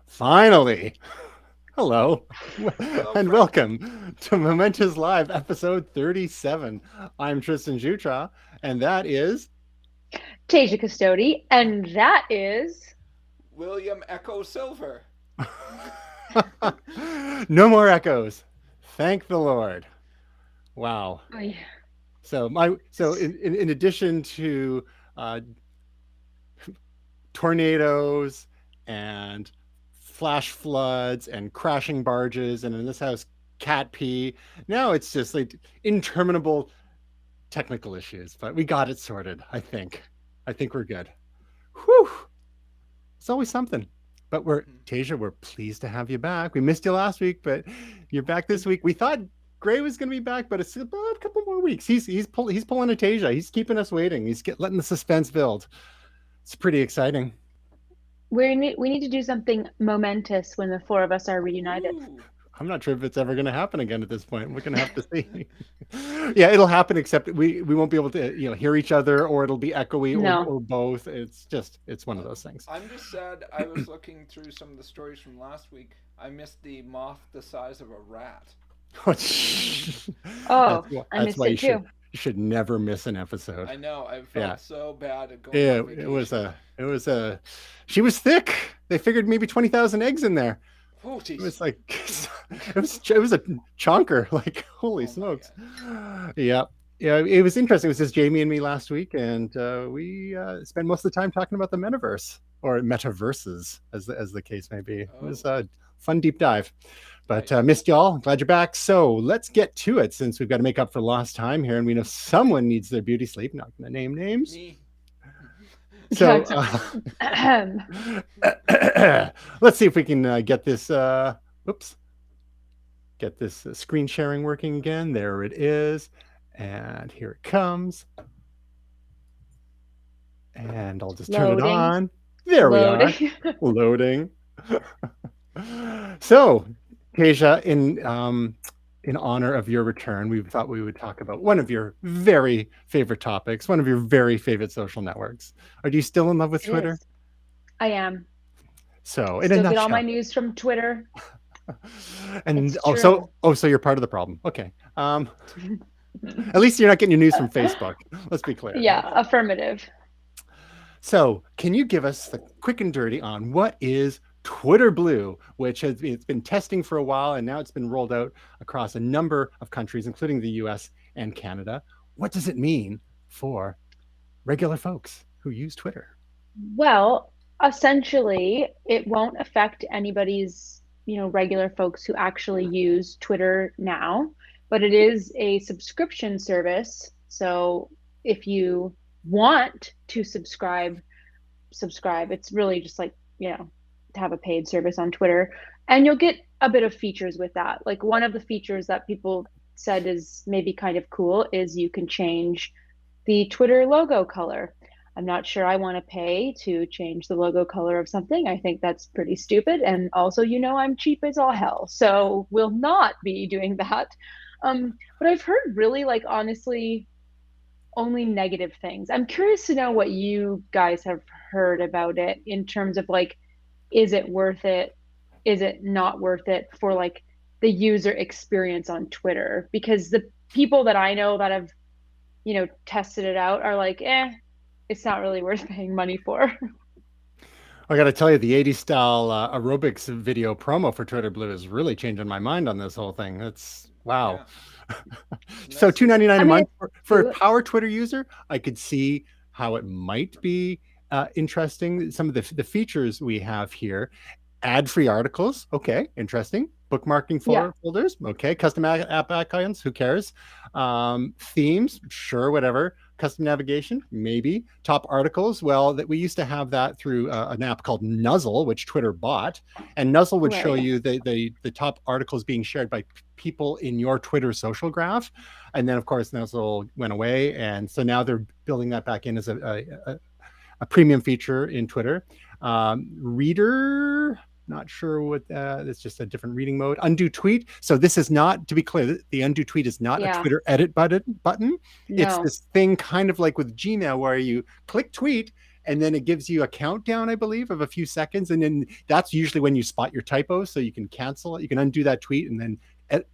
Finally. Hello Hello, and friend. welcome to Momentous Live episode 37. I'm Tristan Jutra, and that is Tasia Custody, and that is William Echo Silver. no more echoes. Thank the Lord. Wow. oh, yeah. So in addition to uh, tornadoes and flash floods and crashing barges, and in this house, cat pee. Now it's just like interminable technical issues, but we got it sorted. I think. I think we're good. Whew. It's always something. But Tasia, we're pleased to have you back. We missed you last week, but you're back this week. We thought Gray was going to be back, but it's about a couple more weeks. He's pulling a Tasia. He's keeping us waiting. He's letting the suspense build. It's pretty exciting. We need to do something momentous when the four of us are reunited. Ooh. I'm not sure if it's ever going to happen again at this point. We're going to have to see. Yeah, it'll happen, except we won't be able to hear each other, or it'll be echoey, No. or both. It's one of those things. I'm just sad I was looking through some of the stories from last week. I missed the moth the size of a rat. that's Oh, why, I that's missed why it too. you should never miss an episode. I know. I felt Yeah. so bad at going Yeah, on it vacation. was a she was thick. They figured maybe 20,000 eggs in there. Oh, It jeez. was like it was a chonker. Like, holy Oh, my smokes. God. Yeah. Yeah, it was interesting. It was just Jamie and me last week, and we spent most of the time talking about the metaverse, or metaverses, as the case may be. It was a fun deep dive. But Nice. missed y'all. Glad you're back. So let's get to it, since we've got to make up for lost time here, and we know someone needs their beauty sleep. Not going to name names. Me. So Ahem. let's see if we can get this. Oops. Get this screen sharing working again. There it is. And here it comes. And I'll just turn it Loading. on. There we are. Loading. Loading. So, Tasia, in honor of your return, we thought we would talk about one of your very favorite topics, one of your very favorite social networks. Are you still in love with It Twitter? is. I am. So, in a Still get all nutshell. my news from Twitter. And It's also, true. so you're part of the problem. Okay. At least you're not getting your news from Facebook. Let's be clear. Yeah, affirmative. So, can you give us the quick and dirty on what is Twitter Blue, which it's been testing for a while, and now it's been rolled out across a number of countries, including the US and Canada. What does it mean for regular folks who use Twitter? Well, essentially, it won't affect anybody's, regular folks who actually use Twitter now, but it is a subscription service. So if you want to subscribe. It's really just like, to have a paid service on Twitter. And you'll get a bit of features with that. Like one of the features that people said is maybe kind of cool is you can change the Twitter logo color. I'm not sure I want to pay to change the logo color of something. I think that's pretty stupid. And also, I'm cheap as all hell. So we'll not be doing that. But I've heard really, like, honestly, only negative things. I'm curious to know what you guys have heard about it in terms of like, is it worth it? Is it not worth it for like the user experience on Twitter? Because the people that I know that have, tested it out are like, it's not really worth paying money for. I got to tell you, the 80s style aerobics video promo for Twitter Blue is really changing my mind on this whole thing. That's wow. Yeah. So Nice. $2.99 I a mean, month for a power Twitter user. I could see how it might be interesting. Some of the features we have here: ad-free articles. Okay, interesting. Bookmarking yeah, folders. Okay, custom app icons. Who cares? Themes. Sure, whatever. Custom navigation, maybe. Top articles. Well, that we used to have that through an app called Nuzzle, which Twitter bought, and Nuzzle would show right. you the top articles being shared by people in your Twitter social graph. And then, of course, Nuzzle went away, and so now they're building that back in as a premium feature in Twitter. Reader, not sure what it's just a different reading mode. Undo tweet. So this is not, to be clear, the undo tweet is not a Yeah, Twitter edit button. It's no. this thing kind of like with Gmail where you click tweet and then it gives you a countdown, I believe, of a few seconds, and then that's usually when you spot your typos, so you can cancel it. You can undo that tweet and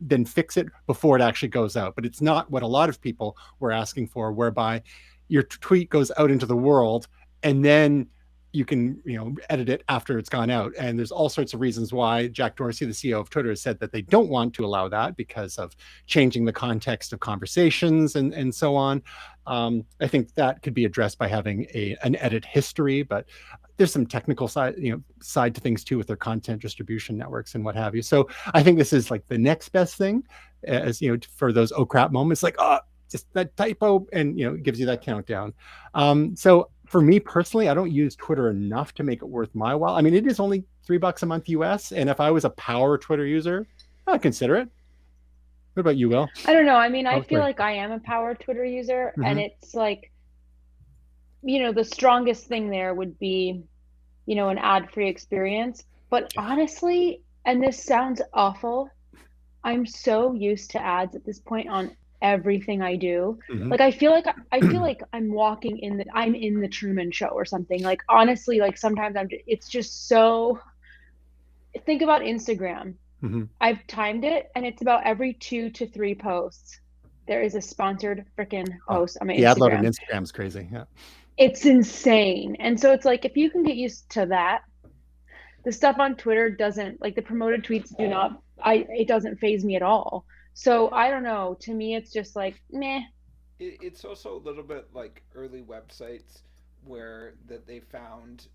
then fix it before it actually goes out. But it's not what a lot of people were asking for, whereby your tweet goes out into the world and then you can edit it after it's gone out. And there's all sorts of reasons why. Jack Dorsey, the CEO of Twitter, has said that they don't want to allow that because of changing the context of conversations and so on. I think that could be addressed by having an edit history, but there's some technical side to things too with their content distribution networks and what have you. So I think this is like the next best thing, as for those oh crap moments, like just that typo, and it gives you that countdown. So for me personally, I don't use Twitter enough to make it worth my while. I mean, it is only $3 a month US, and if I was a power Twitter user, I'd consider it. What about you, Will? I don't know. I mean, I feel like I am a power Twitter user, Mm-hmm. and it's like, the strongest thing there would be, an ad-free experience. But honestly, and this sounds awful, I'm so used to ads at this point on everything I do. Mm-hmm. Like I feel like I'm walking I'm in the Truman Show or something. Like honestly, like sometimes it's just so. Think about Instagram. Mm-hmm. I've timed it, and it's about every 2 to 3 posts there is a sponsored freaking post on my Instagram. The ad load on Instagram is crazy. Yeah, it's insane. And so it's like, if you can get used to that, the stuff on Twitter doesn't, like the promoted tweets it doesn't faze me at all. So I don't know. To me, it's just like, meh. It's also a little bit like early websites where that they found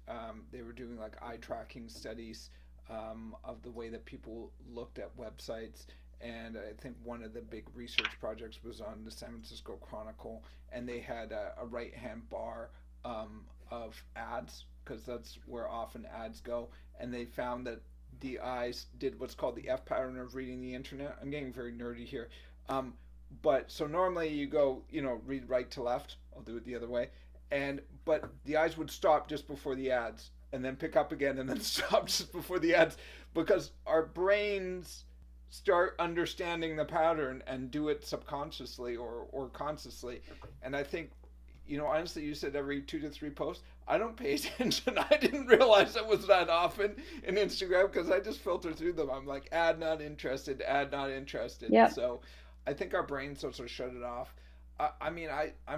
they were doing like eye tracking studies of the way that people looked at websites. And I think one of the big research projects was on the San Francisco Chronicle, and they had a right-hand bar of ads, because that's where often ads go. And they found that the eyes did what's called the F pattern of reading the internet. I'm getting very nerdy here. But so normally you go, read right to left. I'll do it the other way. But the eyes would stop just before the ads, and then pick up again, and then stop just before the ads, because our brains start understanding the pattern and do it subconsciously or consciously. And I think, honestly, you said every 2 to 3 posts. I don't pay attention. I didn't realize it was that often in Instagram, because I just filter through them. I'm like, ad not interested, ad not interested. Yep. So I think our brains sort of shut it off. I'm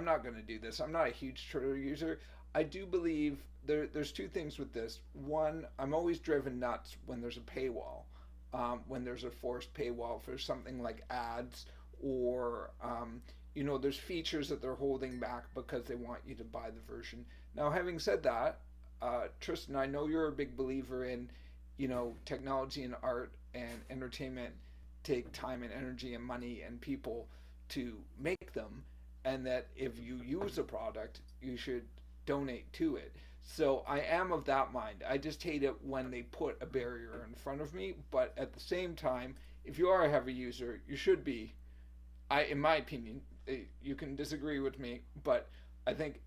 not going to do this. I'm not a huge Twitter user. I do believe there's 2 things with this. One, I'm always driven nuts when there's a paywall. When there's a forced paywall for something like ads, or there's features that they're holding back because they want you to buy the version. Now, having said that, Tristan, I know you're a big believer in technology and art and entertainment take time and energy and money and people to make them, and that if you use a product, you should donate to it. So I am of that mind. I just hate it when they put a barrier in front of me. But at the same time, if you are a heavy user, you should be. In my opinion, you can disagree with me, but I think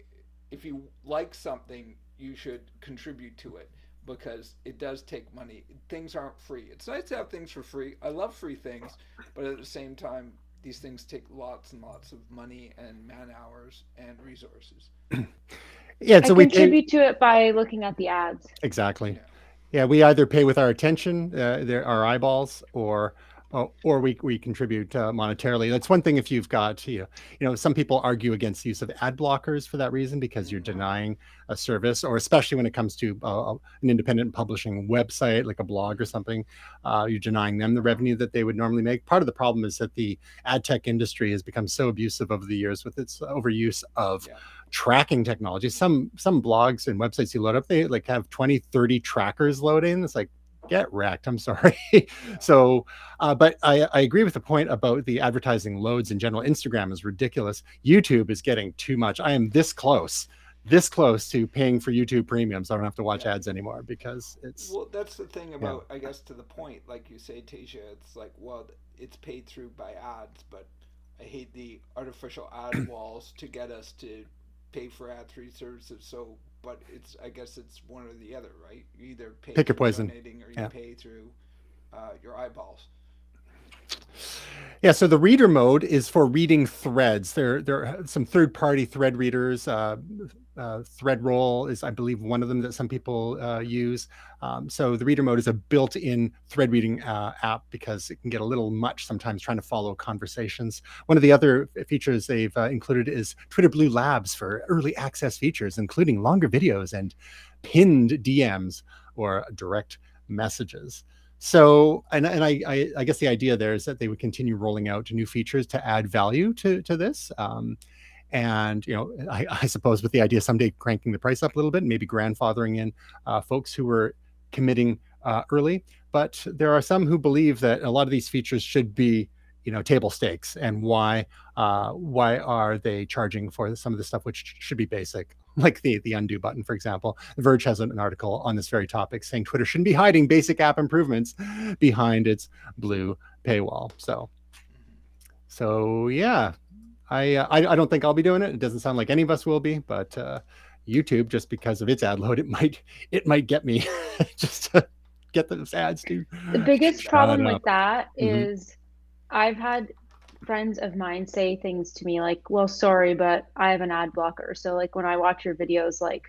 if you like something, you should contribute to it, because it does take money. Things aren't free. It's nice to have things for free. I love free things, but at the same time, these things take lots and lots of money and man hours and resources. Yeah, so I contribute to it by looking at the ads. Exactly. Yeah, we either pay with our attention, our eyeballs, or we contribute monetarily. That's one thing. If you've got, some people argue against the use of ad blockers for that reason, because you're denying a service, or especially when it comes to an independent publishing website like a blog or something, you're denying them the revenue that they would normally make. Part of the problem is that the ad tech industry has become so abusive over the years with its overuse of tracking technology. Some blogs and websites you load up, they like have 20, 30 trackers loading. It's like, get wrecked. I'm sorry. So, but I agree with the point about the advertising loads in general. Instagram is ridiculous. YouTube is getting too much. I am this close to paying for YouTube Premium, so I don't have to watch ads anymore, because it's... Well, that's the thing about, I guess, to the point, like you say, Tasia, it's like, well, it's paid through by ads, but I hate the artificial ad walls to get us to pay for ad-free services. So, but I guess it's one or the other, right? You either pay pick your through poison, donating, or you pay through your eyeballs. Yeah, so the reader mode is for reading threads. There are some third-party thread readers, thread roll is, I believe, one of them that some people use. So the reader mode is a built-in thread reading app because it can get a little much sometimes trying to follow conversations. One of the other features they've included is Twitter Blue Labs for early access features, including longer videos and pinned DMs or direct messages. So, and I guess the idea there is that they would continue rolling out new features to add value to this. And I suppose with the idea someday cranking the price up a little bit, maybe grandfathering in folks who were committing early. But there are some who believe that a lot of these features should be table stakes, and why are they charging for some of the stuff which should be basic, like the undo button, for example. The Verge has an article on this very topic saying Twitter shouldn't be hiding basic app improvements behind its blue paywall. So yeah, I don't think I'll be doing it. It doesn't sound like any of us will be, but YouTube, just because of its ad load, it might get me just to get those ads to The biggest problem with that Mhm. is I've had friends of mine say things to me like, well, sorry, but I have an ad blocker. So like when I watch your videos, like,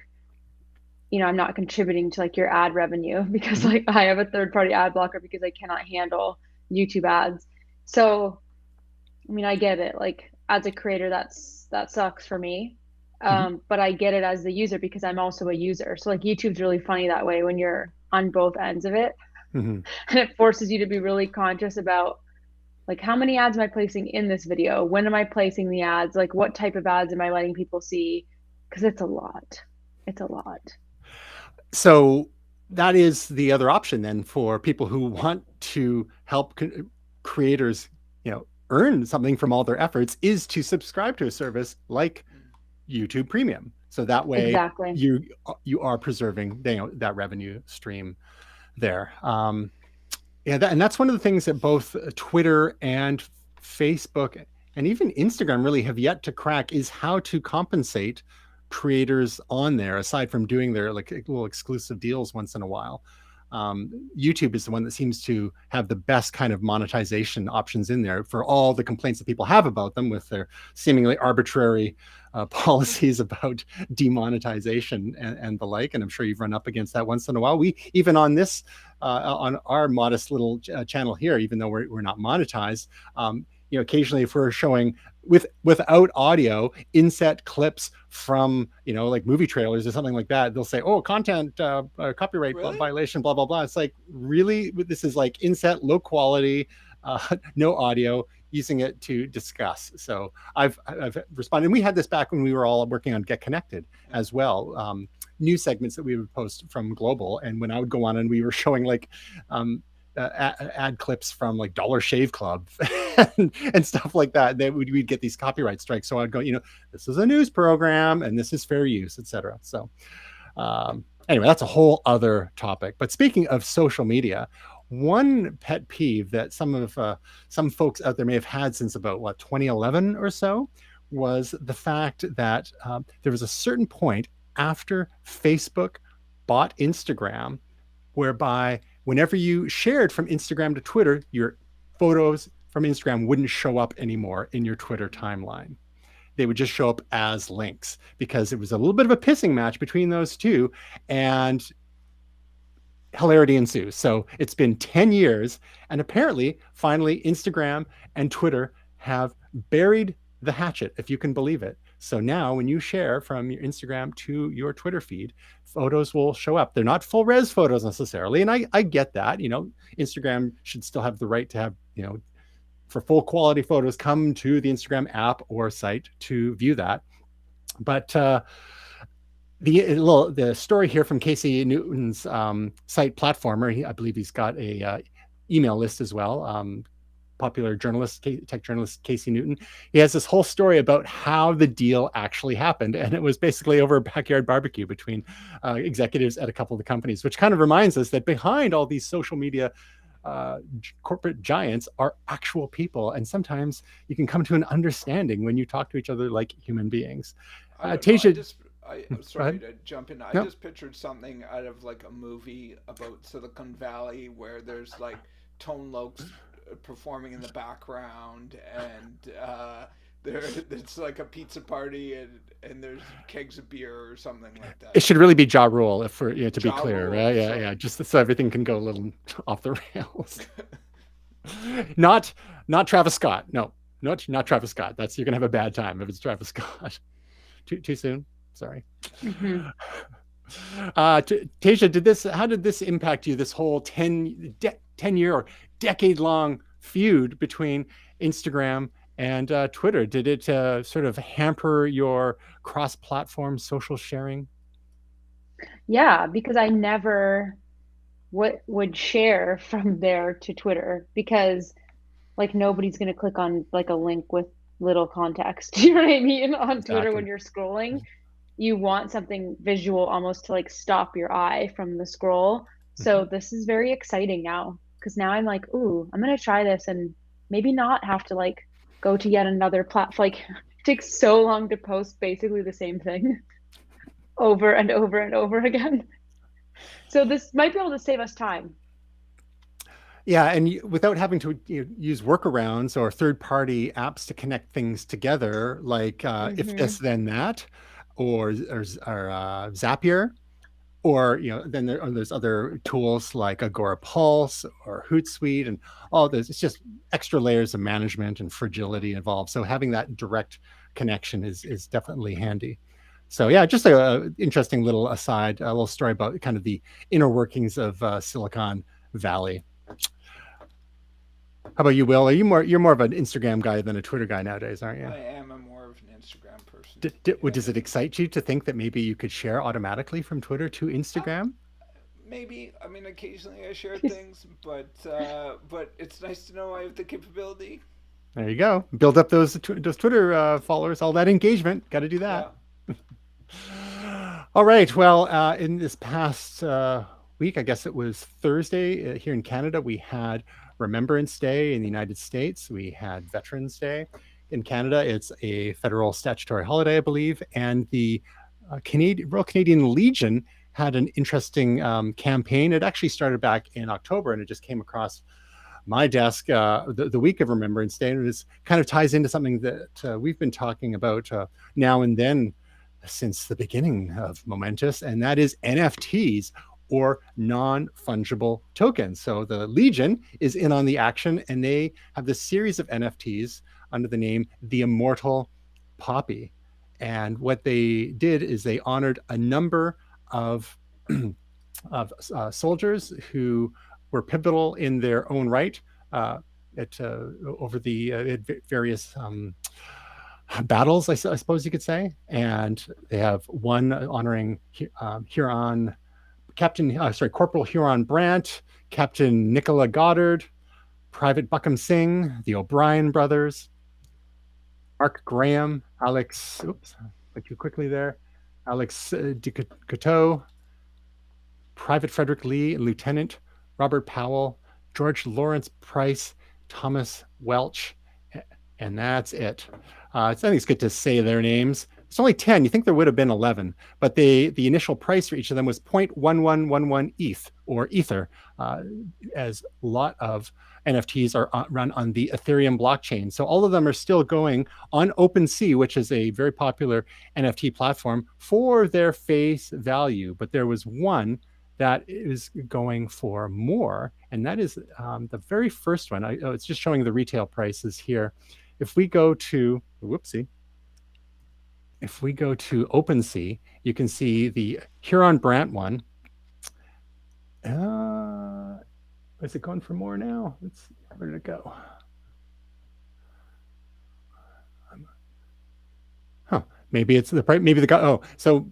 I'm not contributing to like your ad revenue because Mhm. like I have a third party ad blocker because I cannot handle YouTube ads. So, I mean, I get it. Like as a creator, that sucks for me. Mhm. But I get it as the user because I'm also a user. So like YouTube's really funny that way when you're on both ends of it. Mhm. And it forces you to be really conscious about like how many ads am I placing in this video? When am I placing the ads? Like what type of ads am I letting people see? Because it's a lot. It's a lot. So that is the other option then for people who want to help creators, earn something from all their efforts, is to subscribe to a service like YouTube Premium. So that way Exactly. you are preserving that revenue stream there. Yeah, and that's one of the things that both Twitter and Facebook and even Instagram really have yet to crack, is how to compensate creators on there, aside from doing their like little exclusive deals once in a while. YouTube is the one that seems to have the best kind of monetization options in there for all the complaints that people have about them with their seemingly arbitrary policies about demonetization and the like. And I'm sure you've run up against that once in a while. We even on this on our modest little channel here, even though we're not monetized, occasionally if we're showing without audio inset clips from like movie trailers or something like that, they'll say, oh, content copyright Really? violation, blah blah blah. It's like, really? This is like inset, low quality, no audio, using it to discuss. So I've responded. And we had this back when we were all working on Get Connected as well. News segments that we would post from Global, and when I would go on and we were showing like ad clips from like Dollar Shave Club and stuff like that, we'd get these copyright strikes. So I'd go, this is a news program and this is fair use, etc. So anyway, that's a whole other topic. But speaking of social media, one pet peeve that some folks out there may have had since about 2011 or so was the fact that there was a certain point after Facebook bought Instagram, whereby whenever you shared from Instagram to Twitter, your photos from Instagram wouldn't show up anymore in your Twitter timeline. They would just show up as links, because it was a little bit of a pissing match between those two, and hilarity ensues. So it's been 10 years, and apparently, finally, Instagram and Twitter have buried the hatchet, if you can believe it. So now when you share from your Instagram to your Twitter feed, photos will show up. They're not full res photos necessarily. And I get that, Instagram should still have the right to have, for full quality photos, come to the Instagram app or site to view that. But the story here from Casey Newton's site Platformer, I believe he's got a email list as well. Popular journalist, tech journalist Casey Newton. He has this whole story about how the deal actually happened, and it was basically over a backyard barbecue between executives at a couple of the companies, which kind of reminds us that behind all these social media corporate giants are actual people, and sometimes you can come to an understanding when you talk to each other like human beings. I don't know. Tasia, I'm sorry to jump in. I no. just pictured something out of like a movie about Silicon Valley where there's like Tone Loc's performing in the background, and it's like a pizza party and there's kegs of beer or something like that. It should really be Ja Rule, if we're, to be Ja clear, Rule, right? Yeah, sorry. yeah, just so everything can go a little off the rails. not not Travis Scott. No, not Travis Scott. That's, you're gonna have a bad time if it's Travis Scott. Too soon. Sorry. Mm-hmm. Tasia, how did this impact you? This whole 10-year or decade long feud between Instagram and Twitter. Did it sort of hamper your cross-platform social sharing? Yeah, because I never would share from there to Twitter because like nobody's gonna click on like a link with little context. You know what I mean? On Twitter when Exactly. you're scrolling, you want something visual almost to like stop your eye from the scroll. So this is very exciting now because now I'm like, ooh, I'm gonna try this and maybe not have to like go to yet another platform. Like it takes so long to post basically the same thing over and over and over again. So this might be able to save us time. Yeah, and without having to use workarounds or third-party apps to connect things together, like if Hmm. this then that, Zapier, or then there's other tools like Agora Pulse or Hootsuite, and all those. It's just extra layers of management and fragility involved. So having that direct connection is definitely handy. So yeah, just a interesting little aside, a little story about kind of the inner workings of Silicon Valley. How about you, Will? You're more of an Instagram guy than a Twitter guy nowadays, aren't you? I am a more of an Instagram person. Does it excite you to think that maybe you could share automatically from Twitter to Uh, Instagram? Maybe. I mean, occasionally I share things, but it's nice to know I have the capability. There you go. Build up those Twitter followers, all that engagement. Got to do Yeah. that. All right. Well, in this past week, I guess it was Thursday here in Canada, we had Remembrance Day. In the United States, we had Veterans Day. In Canada, it's a federal statutory holiday, I believe, and the Royal Canadian Legion had an interesting campaign. It actually started back in October, and it just came across my desk the week of Remembrance Day, and it kind of ties into something that we've been talking about now and then since the beginning of Momentous, and that is NFTs, or non-fungible tokens. So the Legion is in on the action, and they have this series of NFTs under the name the Immortal Poppy. And what they did is they honored a number of soldiers who were pivotal in their own right over the various battles, I suppose you could say. And they have one honoring Huron Corporal Huron Brant, Captain Nicola Goddard, Private Buckham Singh, the O'Brien brothers, Mark Graham, Alex. Oops, went too quickly there. Alex Ducoteau, Private Frederick Lee, Lieutenant Robert Powell, George Lawrence Price, Thomas Welch, and that's it. I think it's good to say their names. It's only 10. You think there would have been 11, but the initial price for each of them was 0.1111 ETH, or Ether, as a lot of NFTs are run on the Ethereum blockchain. So all of them are still going on OpenSea, which is a very popular NFT platform, for their face value. But there was one that is going for more, and that is the very first one. It's just showing the retail prices here. If we go to OpenSea, you can see the Huron Brant one. Is it going for more now? Where did it go? Maybe it's the price. Maybe the guy. Oh, so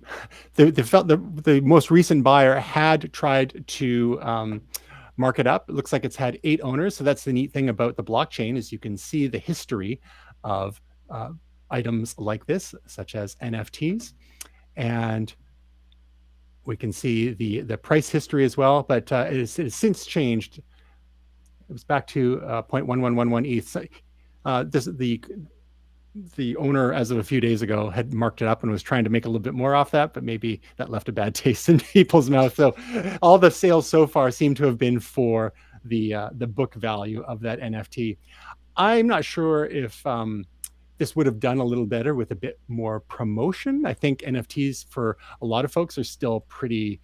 the most recent buyer had tried to mark it up. It looks like it's had 8 owners. So that's the neat thing about the blockchain, is you can see the history of items like this, such as NFTs, and we can see the price history as well. But it has since changed. It was back to 0.1111 ETH. The owner, as of a few days ago, had marked it up and was trying to make a little bit more off that, but maybe that left a bad taste in people's mouth. So all the sales so far seem to have been for the book value of that NFT. I'm not sure if this would have done a little better with a bit more promotion. I think NFTs for a lot of folks are still pretty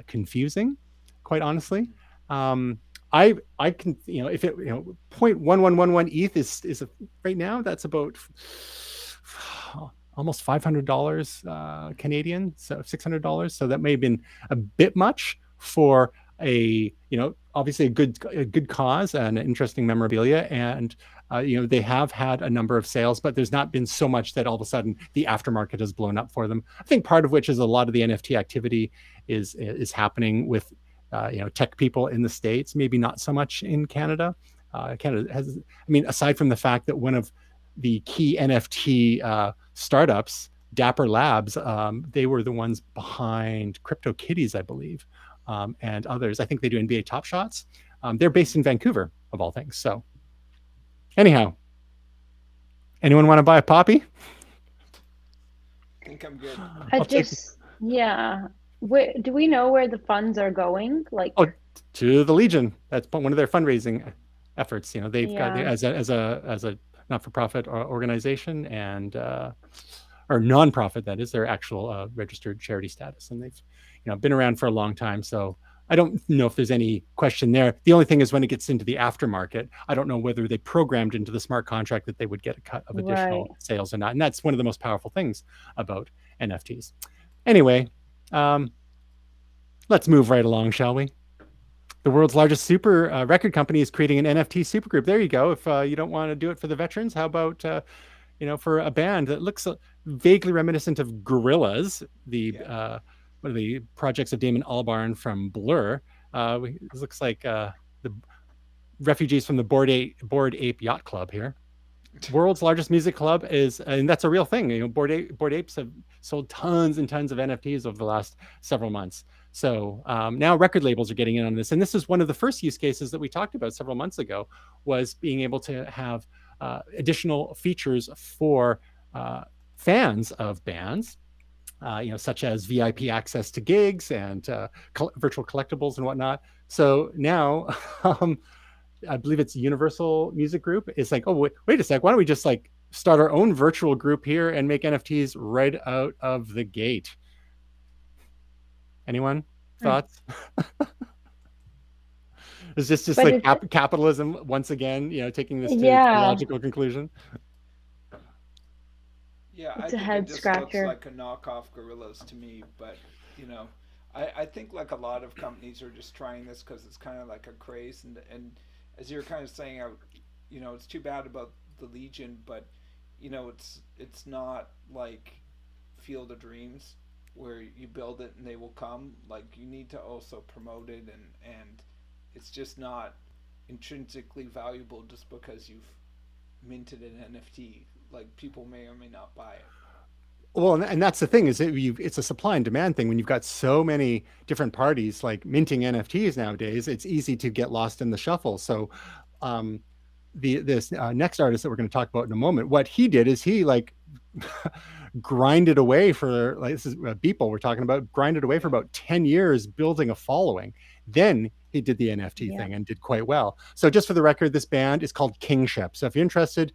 confusing, quite honestly. Um, I can, if it, 0.1111 ETH is right now, that's about almost $500 Canadian, so $600. So that may have been a bit much for obviously a good cause and interesting memorabilia. And they have had a number of sales, but there's not been so much that all of a sudden the aftermarket has blown up for them. I think part of which is a lot of the NFT activity is happening with tech people in the States, maybe not so much in Canada. Canada has, aside from the fact that one of the key NFT startups, Dapper Labs, they were the ones behind CryptoKitties, I believe, and others. I think they do NBA Top Shots. They're based in Vancouver, of all things. So anyhow, anyone want to buy a poppy? I think I'm good. Yeah. Do we know where the funds are going? To the Legion. That's one of their fundraising efforts. They've got as a not-for-profit organization and or non-profit, that is their actual registered charity status, and they've been around for a long time. So I don't know if there's any question there. The only thing is when it gets into the aftermarket, I don't know whether they programmed into the smart contract that they would get a cut of additional sales or not. And that's one of the most powerful things about NFTs. Anyway, let's move right along, shall we? The world's largest super record company is creating an NFT supergroup. There you go. If you don't want to do it for the veterans, how about for a band that looks vaguely reminiscent of Gorillaz, one of the projects of Damon Albarn from Blur. It looks like the refugees from the Bored Ape Yacht Club here. World's largest music club and that's a real thing. Bored Apes have sold tons and tons of NFTs over the last several months. So now record labels are getting in on this. And this is one of the first use cases that we talked about several months ago, was being able to have additional features for fans of bands, such as VIP access to gigs and virtual collectibles and whatnot. So now, I believe it's Universal Music Group. It's like, oh, wait a sec. Why don't we just start our own virtual group here and make NFTs right out of the gate? Anyone? Thoughts? Is this just capitalism once again, taking this to a logical conclusion? Yeah, I think it just looks like a knockoff Gorillaz to me, but I think like a lot of companies are just trying this because it's kind of like a craze, and as you're kind of saying, it's too bad about the Legion, but it's not like Field of Dreams where you build it and they will come. Like, you need to also promote it, and it's just not intrinsically valuable just because you've minted an NFT. Like, people may or may not buy it. Well, and that's the thing, is it's a supply and demand thing. When you've got so many different parties like minting NFTs nowadays, it's easy to get lost in the shuffle. So this next artist that we're going to talk about in a moment, what he did is he grinded away for, this is Beeple we're talking about, grinded away for about 10 years building a following. Then he did the NFT thing and did quite well. So just for the record, this band is called Kingship. So if you're interested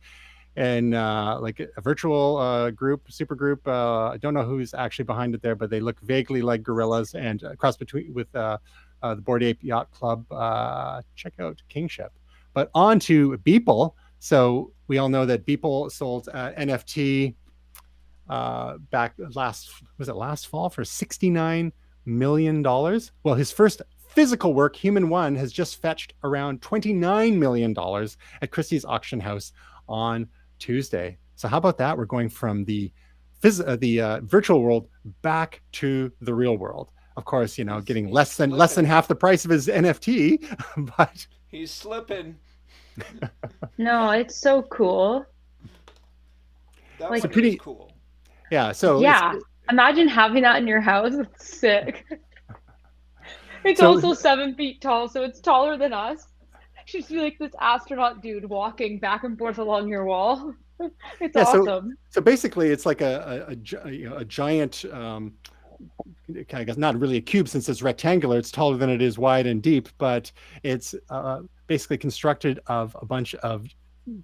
in like a virtual super group, I don't know who's actually behind it there, but they look vaguely like Gorillaz and cross between with the Bored Ape Yacht Club. Check out Kingship. But on to Beeple. So we all know that Beeple sold NFT back last fall for $69 million. Well, his first physical work, Human One, has just fetched around $29 million at Christie's auction house on Tuesday. So how about that? We're going from the virtual world back to the real world. Of course, getting less than half the price of his NFT, but he's slipping. No, it's so cool. That was pretty cool. Yeah. So imagine having that in your house. It's sick. It's also 7 feet tall, so it's taller than us. She's like this astronaut dude walking back and forth along your wall. It's awesome. So basically, it's like a giant. I guess not really a cube since it's rectangular. It's taller than it is wide and deep, but it's basically constructed of a bunch of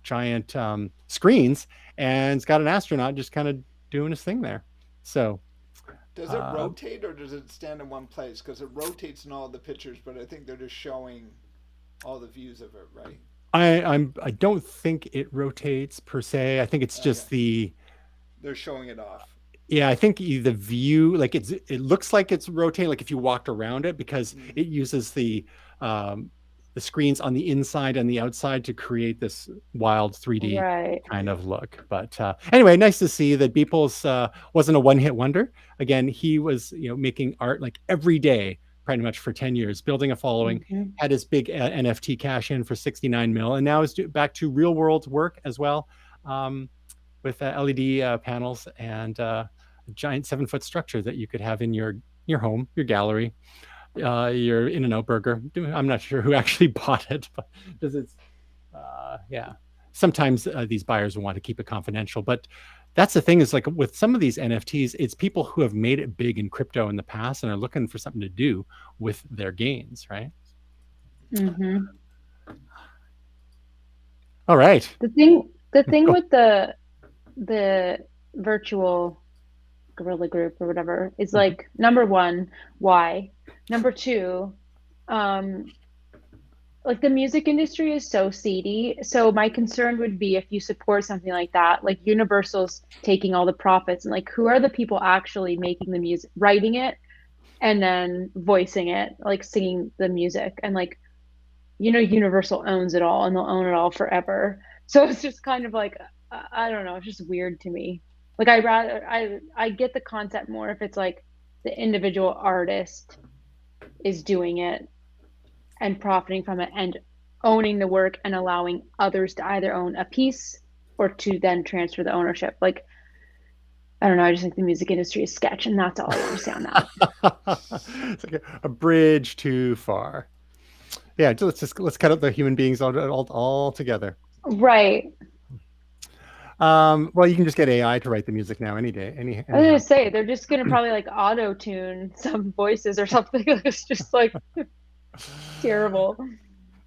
giant screens, and it's got an astronaut just kind of doing his thing there. So Does it uh, rotate or does it stand in one place? Because it rotates in all the pictures, but I think they're just showing all the views of it, right? I don't think it rotates per se. I think it's Okay, just the they're showing it off. yeah. I think the view, like it looks like it's rotating, like if you walked around it, because Mm-hmm. it uses um, the screens on the inside and the outside to create this wild 3D Right. kind Yeah. of look. But anyway, nice to see that Beeples wasn't a one-hit wonder. Again, he was making art like every day pretty much for 10 years, building a following, Hmm. had his big NFT cash in for 69 mil, and now is back to real world work as well, with LED panels and a giant 7-foot structure that you could have in your home, your gallery, your In and Out burger. I'm not sure who actually bought it, but does it? Yeah. Sometimes these buyers want to keep it confidential, but that's the thing is like with some of these NFTs, it's people who have made it big in crypto in the past and are looking for something to do with their gains, right? Hmm. All right. The thing Go. with the virtual gorilla group or whatever is Mhm. like number one, why? Number two, um, like the music industry is so seedy. So my concern would be if you support something like that, like Universal's taking all the profits and like who are the people actually making the music, writing it and then voicing it, like singing the music and like Universal owns it all and they'll own it all forever. So it's just kind of like I don't know, it's just weird to me. Like I get the concept more if it's like the individual artist is doing it and profiting from it and owning the work and allowing others to either own a piece or to then transfer the ownership. Like I don't know, I just think the music industry is sketch and that's all I want to say on that. It's like a bridge too far. Yeah, let's cut out the human beings all together. Right. Well, you can just get AI to write the music now any day, I was gonna anyhow. say they're just gonna probably like auto tune some voices or something. It's just like terrible.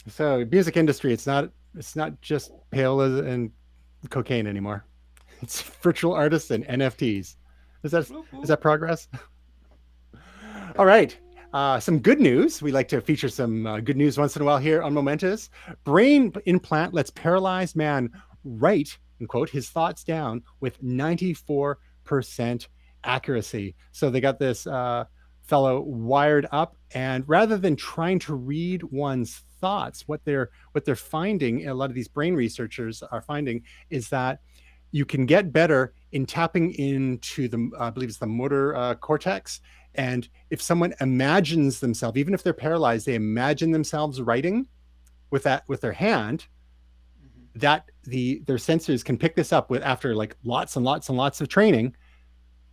So, music industry, it's not just payola and cocaine anymore. It's virtual artists and NFTs. Is that Whoop, is whoop. that progress? All right. Some good news. We like to feature some good news once in a while here on Momentous. Brain implant lets paralyzed man write, unquote, his thoughts down with 94% accuracy. So they got this fellow wired up, and rather than trying to read one's thoughts, what they're finding, a lot of these brain researchers are finding, is that you can get better in tapping into the, I believe it's the motor cortex. And if someone imagines themselves, even if they're paralyzed, they imagine themselves writing with their hand, Mm-hmm. that their sensors can pick this up with after like lots and lots and lots of training.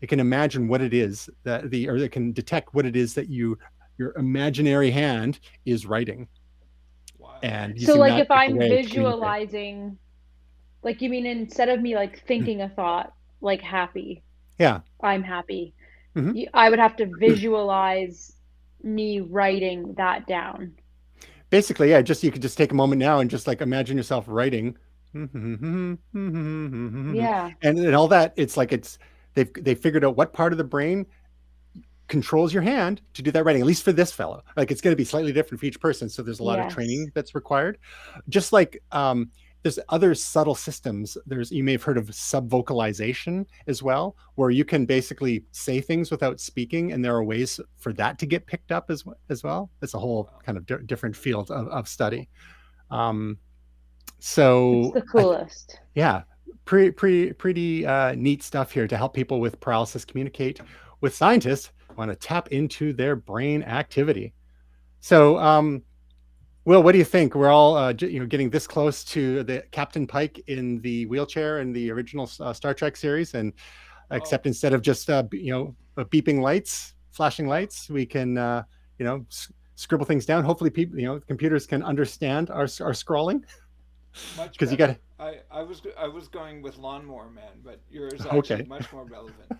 It can imagine what it is or it can detect what it is that your imaginary hand is writing, Wild. and So using like that if as a I'm way to communicate. visualizing, like you mean instead of me like thinking a thought, like happy, Yeah. I'm happy. Mhm. I would have to visualize me writing that down. Basically, yeah, just you could just take a moment now and just like imagine yourself writing, Yeah. and all that. It's like they figured out what part of the brain controls your hand to do that writing, at least for this fellow. Like it's going to be slightly different for each person, so there's a lot of Yes. training that's required. Just like there's other subtle systems. You may have heard of subvocalization as well, where you can basically say things without speaking, and there are ways for that to get picked up as well. It's a whole Wow. kind of different field of study. Um, It's so the coolest. yeah, pretty neat stuff here to help people with paralysis communicate with scientists who want to tap into their brain activity. So, Will, what do you think? We're all getting this close to the Captain Pike in the wheelchair in the original Star Trek series, and Oh, except instead of just beeping lights, flashing lights, we can scribble things down. Hopefully, people computers can understand our scrawling, much because you got better. I was going with Lawnmower Man, but yours actually okay. much more relevant.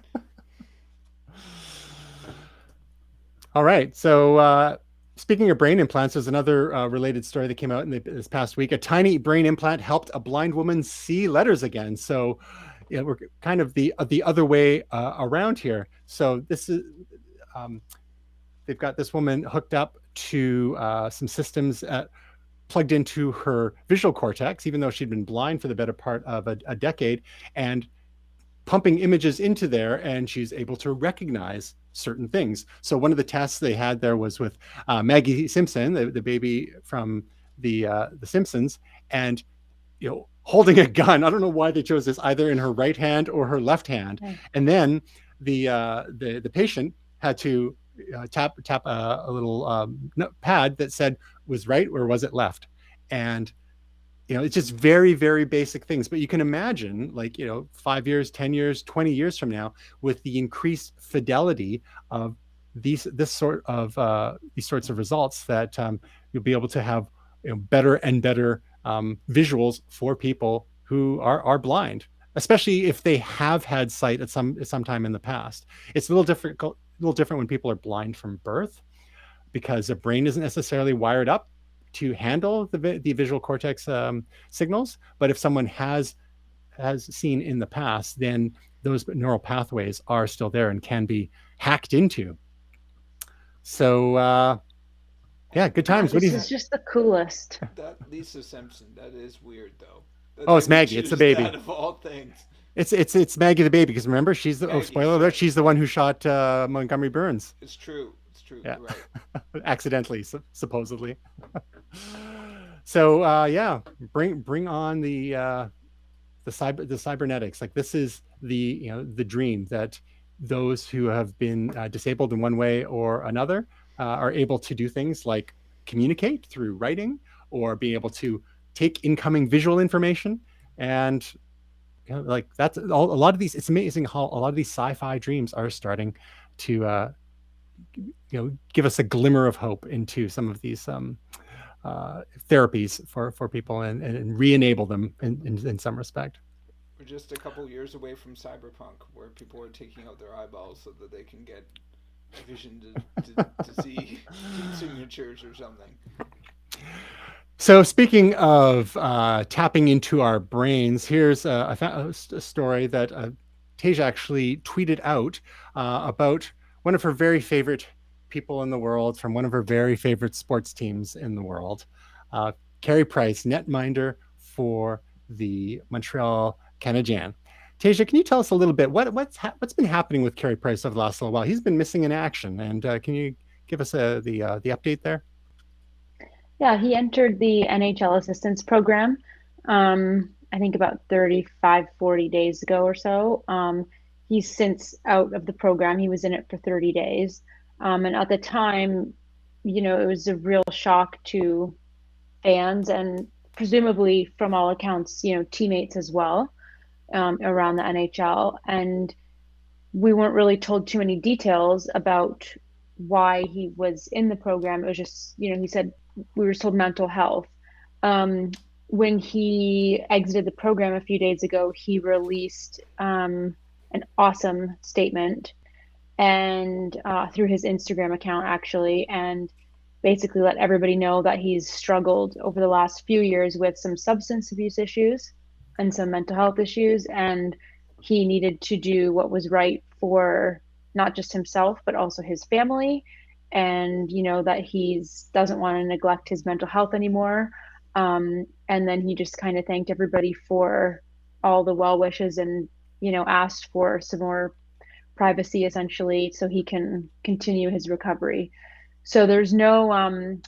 All right. So Speaking of brain implants, there's another related story that came out in this past week. A tiny brain implant helped a blind woman see letters again. So, yeah, we're kind of the other way around here. So this is they've got this woman hooked up to some systems plugged into her visual cortex, even though she'd been blind for the better part of a decade, and pumping images into there, and she's able to recognize certain things. So one of the tests they had there was with Maggie Simpson, the baby from the Simpsons, and holding a gun. I don't know why they chose this, either in her right hand or her left hand. Okay. And then the patient had to tap a little pad that said was right or was it left, and it's just very, very basic things. But you can imagine, like, 5 years, 10 years, 20 years from now, with the increased fidelity of these sorts of results, that you'll be able to have better and better visuals for people who are blind, especially if they have had sight at some time in the past. It's a little different when people are blind from birth, because the brain isn't necessarily wired up to handle the visual cortex signals. But if someone has seen in the past, then those neural pathways are still there and can be hacked into. So yeah, good times. This is just the coolest. That Lisa Simpson, that is weird though. Oh, it's Maggie. It's the baby. That of all things. It's Maggie the baby, because remember, she's the Maggie, spoiler alert, she's the one who shot Montgomery Burns. It's true. It's true. Yeah. Right. Accidentally, supposedly. So yeah, bring on the cybernetics. Like, this is the dream, that those who have been disabled in one way or another are able to do things like communicate through writing, or be able to take incoming visual information. And like, that's a lot of these. It's amazing how a lot of these sci-fi dreams are starting to give us a glimmer of hope into some of these therapies for people, and re-enable them in some respect. We're just a couple years away from cyberpunk, where people are taking out their eyeballs so that they can get vision to see signatures or something. So speaking of tapping into our brains, here's a story that Tej actually tweeted out about one of her very favorite people in the world, from one of her very favorite sports teams in the world. Carey Price, netminder for the Montreal Canadiens. Tasia, can you tell us a little bit what's been happening with Carey Price over the last little while? He's been missing in action, and can you give us the update there? Yeah, he entered the NHL assistance program, I think about 35, 40 days ago or so. He's since out of the program. He was in it for 30 days. And at the time, it was a real shock to fans, and presumably, from all accounts, teammates as well, around the NHL. And we weren't really told too many details about why he was in the program. It was just, he said, we were told mental health. When he exited the program a few days ago, he released an awesome statement, and through his Instagram account, actually, and basically let everybody know that he's struggled over the last few years with some substance abuse issues and some mental health issues, and he needed to do what was right for not just himself, but also his family, and that he doesn't want to neglect his mental health anymore. And then he just kind of thanked everybody for all the well wishes, and asked for some more privacy, essentially, so he can continue his recovery. So there's no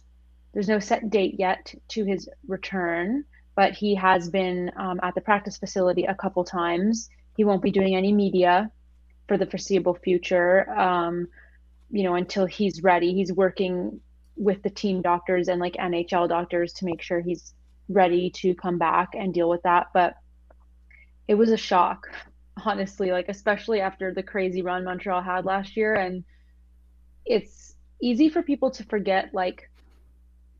set date yet to his return, but he has been at the practice facility a couple times. He won't be doing any media for the foreseeable future, until he's ready. He's working with the team doctors and like NHL doctors to make sure he's ready to come back and deal with that. But it was a shock, honestly, like, especially after the crazy run Montreal had last year. And it's easy for people to forget, like,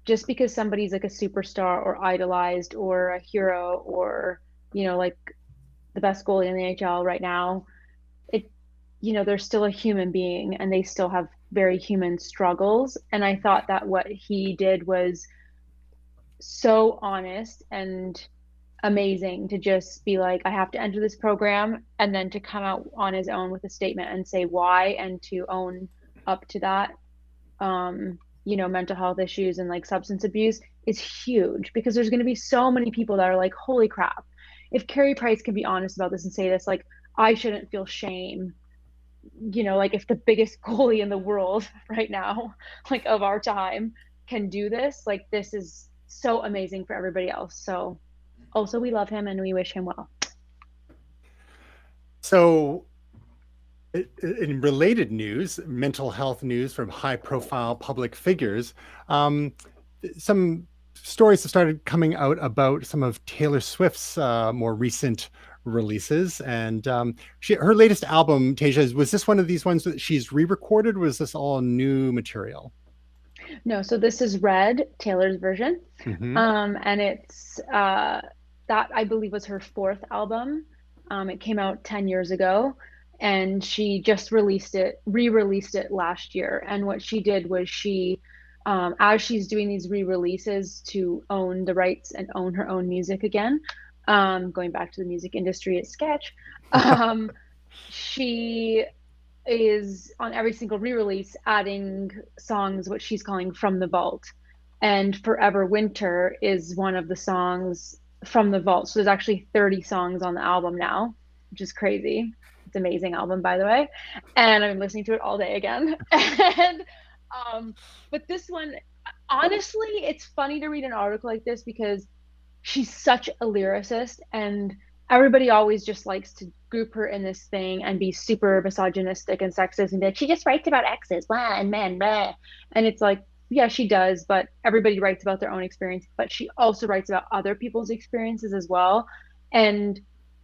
just because somebody's like a superstar or idolized or a hero, or like the best goalie in the NHL right now, they're still a human being and they still have very human struggles. And I thought that what he did was so honest and amazing, to just be like, I have to enter this program, and then to come out on his own with a statement and say why, and to own up to that. Mental health issues and like substance abuse is huge, because there's going to be so many people that are like, holy crap, if Carey Price can be honest about this and say this, like, I shouldn't feel shame. Like, if the biggest goalie in the world right now, like of our time, can do this, like, this is so amazing for everybody else. So also, we love him and we wish him well. So, in related news, mental health news from high-profile public figures, some stories have started coming out about some of Taylor Swift's more recent releases, and her latest album, Tasia, was this one of these ones that she's re-recorded, or was this all new material? No, so this is Red, Taylor's version. Mm-hmm. And it's that, I believe, was her fourth album. It came out 10 years ago, and she just re-released it last year. And what she did was as she's doing these re-releases to own the rights and own her own music again, going back to the music industry at Sketch, she is on every single re-release adding songs, what she's calling from the vault. And Forever Winter is one of the songs from the vault. So there's actually 30 songs on the album now, which is crazy. It's an amazing album, by the way. And I've been listening to it all day again. And but this one, honestly, it's funny to read an article like this, because she's such a lyricist, and everybody always just likes to group her in this thing and be super misogynistic and sexist and be like, she just writes about exes, blah, and men, blah. And it's like, yeah, she does, but everybody writes about their own experience, but she also writes about other people's experiences as well. And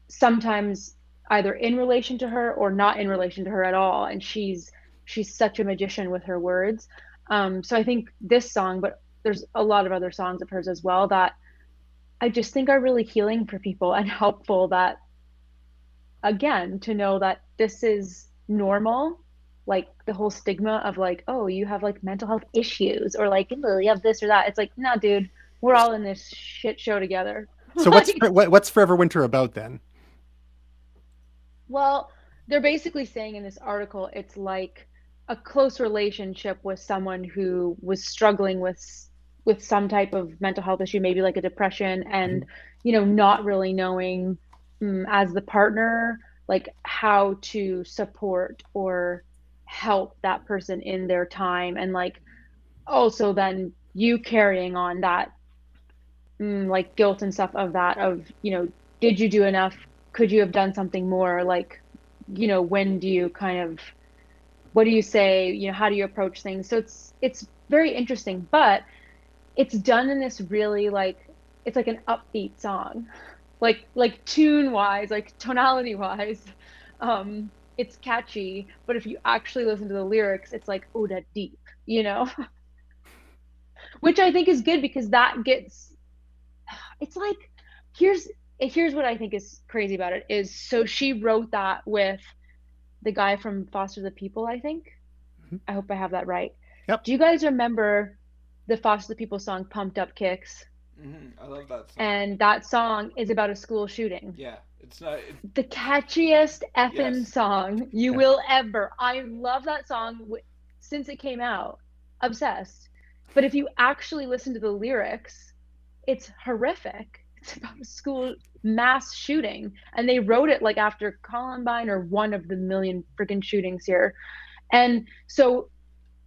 sometimes either in relation to her or not in relation to her at all. And she's such a magician with her words. So I think this song, but there's a lot of other songs of hers as well that I just think are really healing for people and helpful, that, again, to know that this is normal, like the whole stigma of like, oh, you have like mental health issues, or like, oh, you have this or that. It's like, no, dude, we're all in this shit show together. So what's Forever Winter about then? Well, they're basically saying in this article, it's like a close relationship with someone who was struggling with some type of mental health issue, maybe like a depression, and not really knowing, as the partner, like how to support or help that person in their time, and like also then you carrying on that, like guilt and stuff of that, of did you do enough, could you have done something more, like when do you kind of, what do you say, how do you approach things. So it's very interesting, but it's done in this really, like, it's like an upbeat song, like tune wise, like tonality wise. It's catchy, but if you actually listen to the lyrics, it's like, oh, that deep, which I think is good, because that gets, it's like, here's what I think is crazy about it is, so she wrote that with the guy from Foster the People, I think. Mm-hmm. I hope I have that right. Yep. Do you guys remember the Foster the People song Pumped Up Kicks? I love that song. And that song is about a school shooting. Yeah, it's not the catchiest effing song you will ever. I love that song since it came out. Obsessed. But if you actually listen to the lyrics, it's horrific. It's about a school mass shooting, and they wrote it like after Columbine, or one of the million freaking shootings here. And so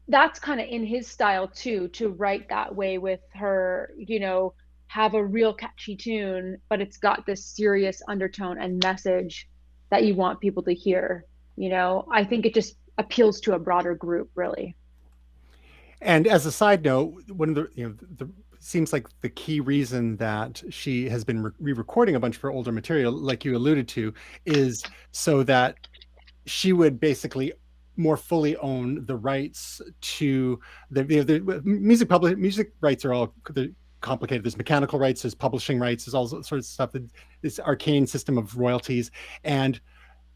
that's kind of in his style too, to write that way with her, have a real catchy tune, but it's got this serious undertone and message that you want people to hear. I think it just appeals to a broader group, really. And as a side note, one of the seems like the key reason that she has been re-recording a bunch of her older material, like you alluded to, is so that she would basically more fully own the rights to the music rights are all complicated. There's mechanical rights, there's publishing rights, there's all sorts of stuff, this arcane system of royalties. And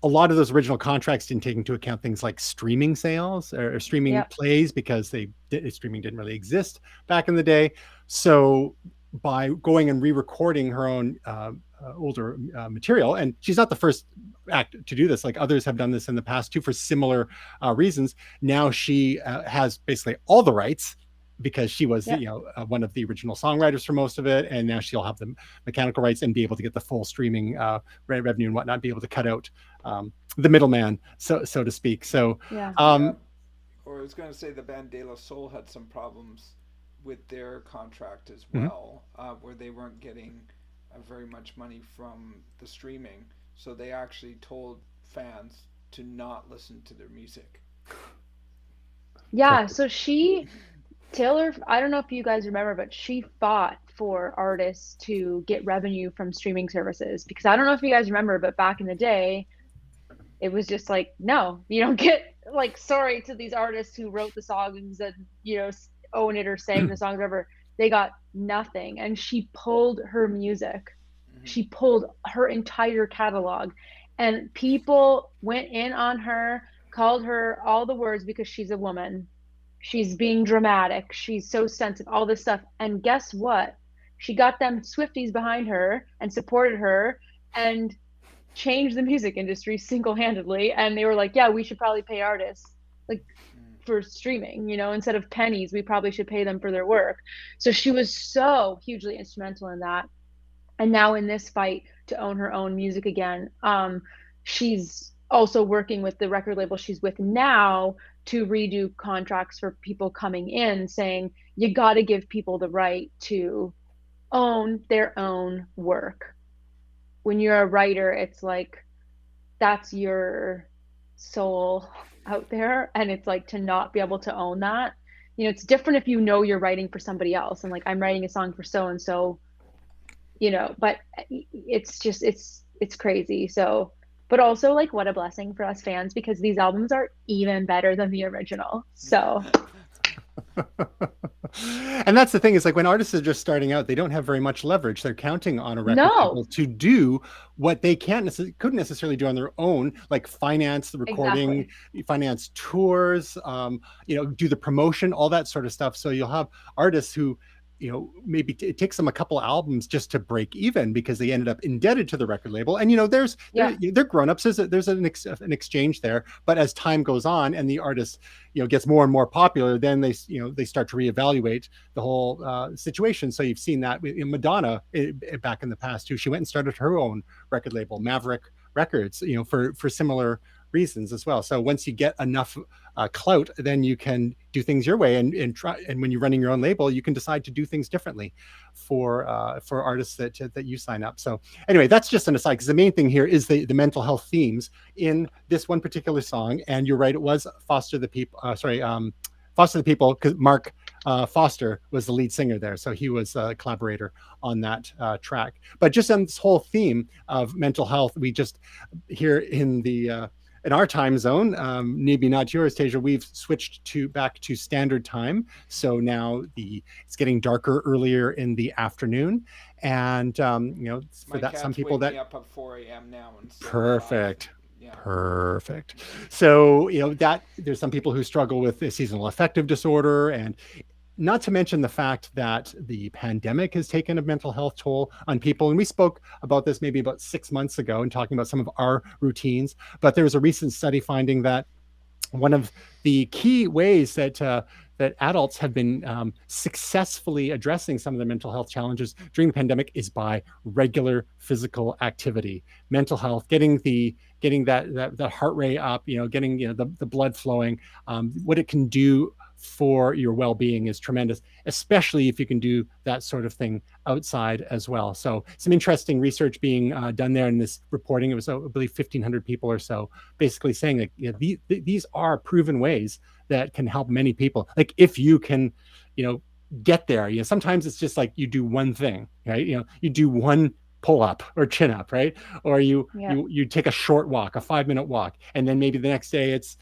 a lot of those original contracts didn't take into account things like streaming sales or streaming Yep. plays because streaming didn't really exist back in the day. So by going and re-recording her own older material, and she's not the first act to do this, like others have done this in the past too for similar reasons. Now she has basically all the rights because she was Yep. one of the original songwriters for most of it, and now she'll have the mechanical rights and be able to get the full streaming revenue and whatnot, be able to cut out the middleman, so to speak. So Yeah. Yeah. um, Or I was going to say the band De La Soul had some problems with their contract as mhm. well, where they weren't getting very much money from the streaming. So they actually told fans to not listen to their music. Yeah. So Taylor, I don't know if you guys remember, but she fought for artists to get revenue from streaming services because I don't know if you guys remember, but back in the day, it was just like, no, you don't get like sorry to these artists who wrote the songs and own it or sang the songs, whatever. They got nothing, and she pulled her music. Mm-hmm. She pulled her entire catalog, and people went in on her, called her all the words because she's a woman. She's being dramatic. She's so sensitive, all this stuff. And guess what? She got them Swifties behind her and supported her and changed the music industry single-handedly. And they were like, yeah, we should probably pay artists like for streaming, instead of pennies, we probably should pay them for their work. So she was so hugely instrumental in that. And now in this fight to own her own music again, she's also working with the record label she's with now to redo contracts for people coming in, saying you got to give people the right to own their own work. When you're a writer, it's like that's your soul out there, and it's like to not be able to own that. It's different if you're writing for somebody else and like I'm writing a song for so and so, but it's just it's crazy. So but also like what a blessing for us fans because these albums are even better than the original. So And that's the thing, is like when artists are just starting out, they don't have very much leverage. They're counting on a record no, label to do what they couldn't necessarily do on their own, like finance the recording, exactly. finance tours, do the promotion, all that sort of stuff. So you'll have artists who maybe it takes them a couple albums just to break even because they ended up indebted to the record label. And Yeah. they're grown-ups. There's an exchange there. But as time goes on and the artist gets more and more popular, then they start to reevaluate the whole situation. So you've seen that in Madonna back in the past too. She went and started her own record label, Maverick Records, for similar reasons as well. So once you get enough clout, then you can do things your way and try. And when you're running your own label, you can decide to do things differently for artists that you sign up. So anyway, that's just an aside because the main thing here is the mental health themes in this one particular song. And you're right, it was Foster the People. Foster the People, because Mark Foster was the lead singer there, so he was a collaborator on that track. But just on this whole theme of mental health, we just here in our time zone, maybe not yours, Tasia, we've switched back to standard time. So now it's getting darker earlier in the afternoon, and for My that, some cats people wake that me up at 4 a.m. now instead of 5. perfect. Yeah. Perfect. So, that there's some people who struggle with the seasonal affective disorder, and not to mention the fact that the pandemic has taken a mental health toll on people. And we spoke about this maybe about 6 months ago and talking about some of our routines. But there was a recent study finding that one of the key ways that adults have been successfully addressing some of the mental health challenges during the pandemic is by regular physical activity, mental health, getting that heart rate up, getting the blood flowing. What it can do for your well-being is tremendous, especially if you can do that sort of thing outside as well. So some interesting research being done there in this reporting. It was, I believe, 1,500 people or so, basically saying that these are proven ways that can help many people. Like if you can, get there. Sometimes it's just like you do one thing, right? You do one pull up or chin up, right? Or you take a short walk, a 5-minute walk, and then maybe the next day it's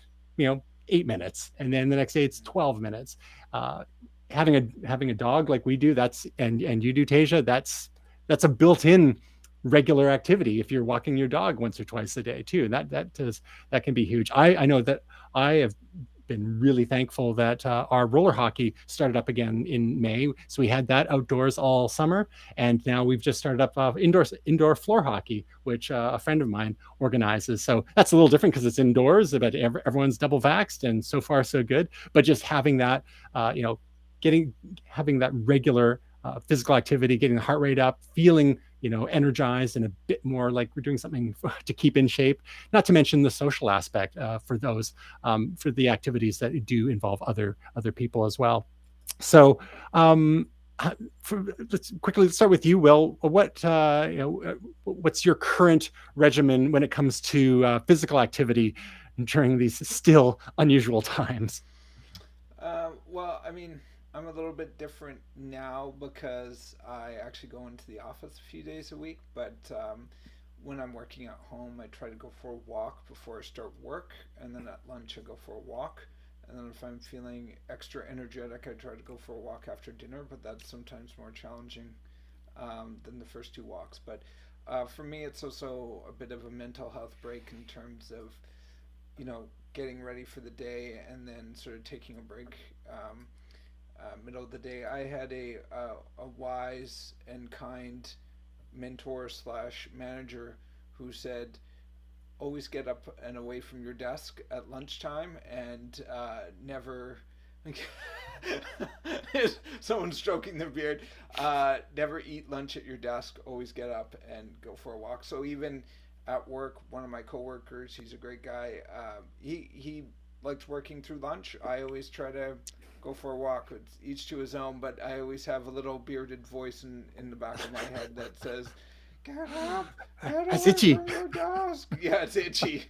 8 minutes, and then the next day it's 12 minutes. Having a dog like we do, and you do, Tasia, that's a built-in regular activity if you're walking your dog once or twice a day too. That can be huge. I know that I have been really thankful that our roller hockey started up again in May. So we had that outdoors all summer, and now we've just started up indoor floor hockey, which a friend of mine organizes. So that's a little different because it's indoors, but everyone's double vaxxed, and so far so good. But just having that, having that regular physical activity, getting the heart rate up, feeling energized and a bit more like we're doing something to keep in shape. Not to mention the social aspect for those for the activities that do involve other people as well. So let's start with you, Will. What's your current regimen when it comes to physical activity during these still unusual times? Well, I mean, I'm a little bit different now because I actually go into the office a few days a week. But when I'm working at home, I try to go for a walk before I start work, and then at lunch I go for a walk. And then if I'm feeling extra energetic, I try to go for a walk after dinner. But that's sometimes more challenging than the first two walks. But for me, it's also a bit of a mental health break in terms of getting ready for the day and then sort of taking a break. Middle of the day. I had a wise and kind mentor slash manager who said, always get up and away from your desk at lunchtime, and never. Someone stroking their beard. Never eat lunch at your desk. Always get up and go for a walk. So even at work, one of my coworkers, he's a great guy. He likes working through lunch. I always try to go for a walk. It's each to his own, but I always have a little bearded voice in the back of my head that says, "Get up, get It's away itchy. from your desk." Yeah, it's itchy.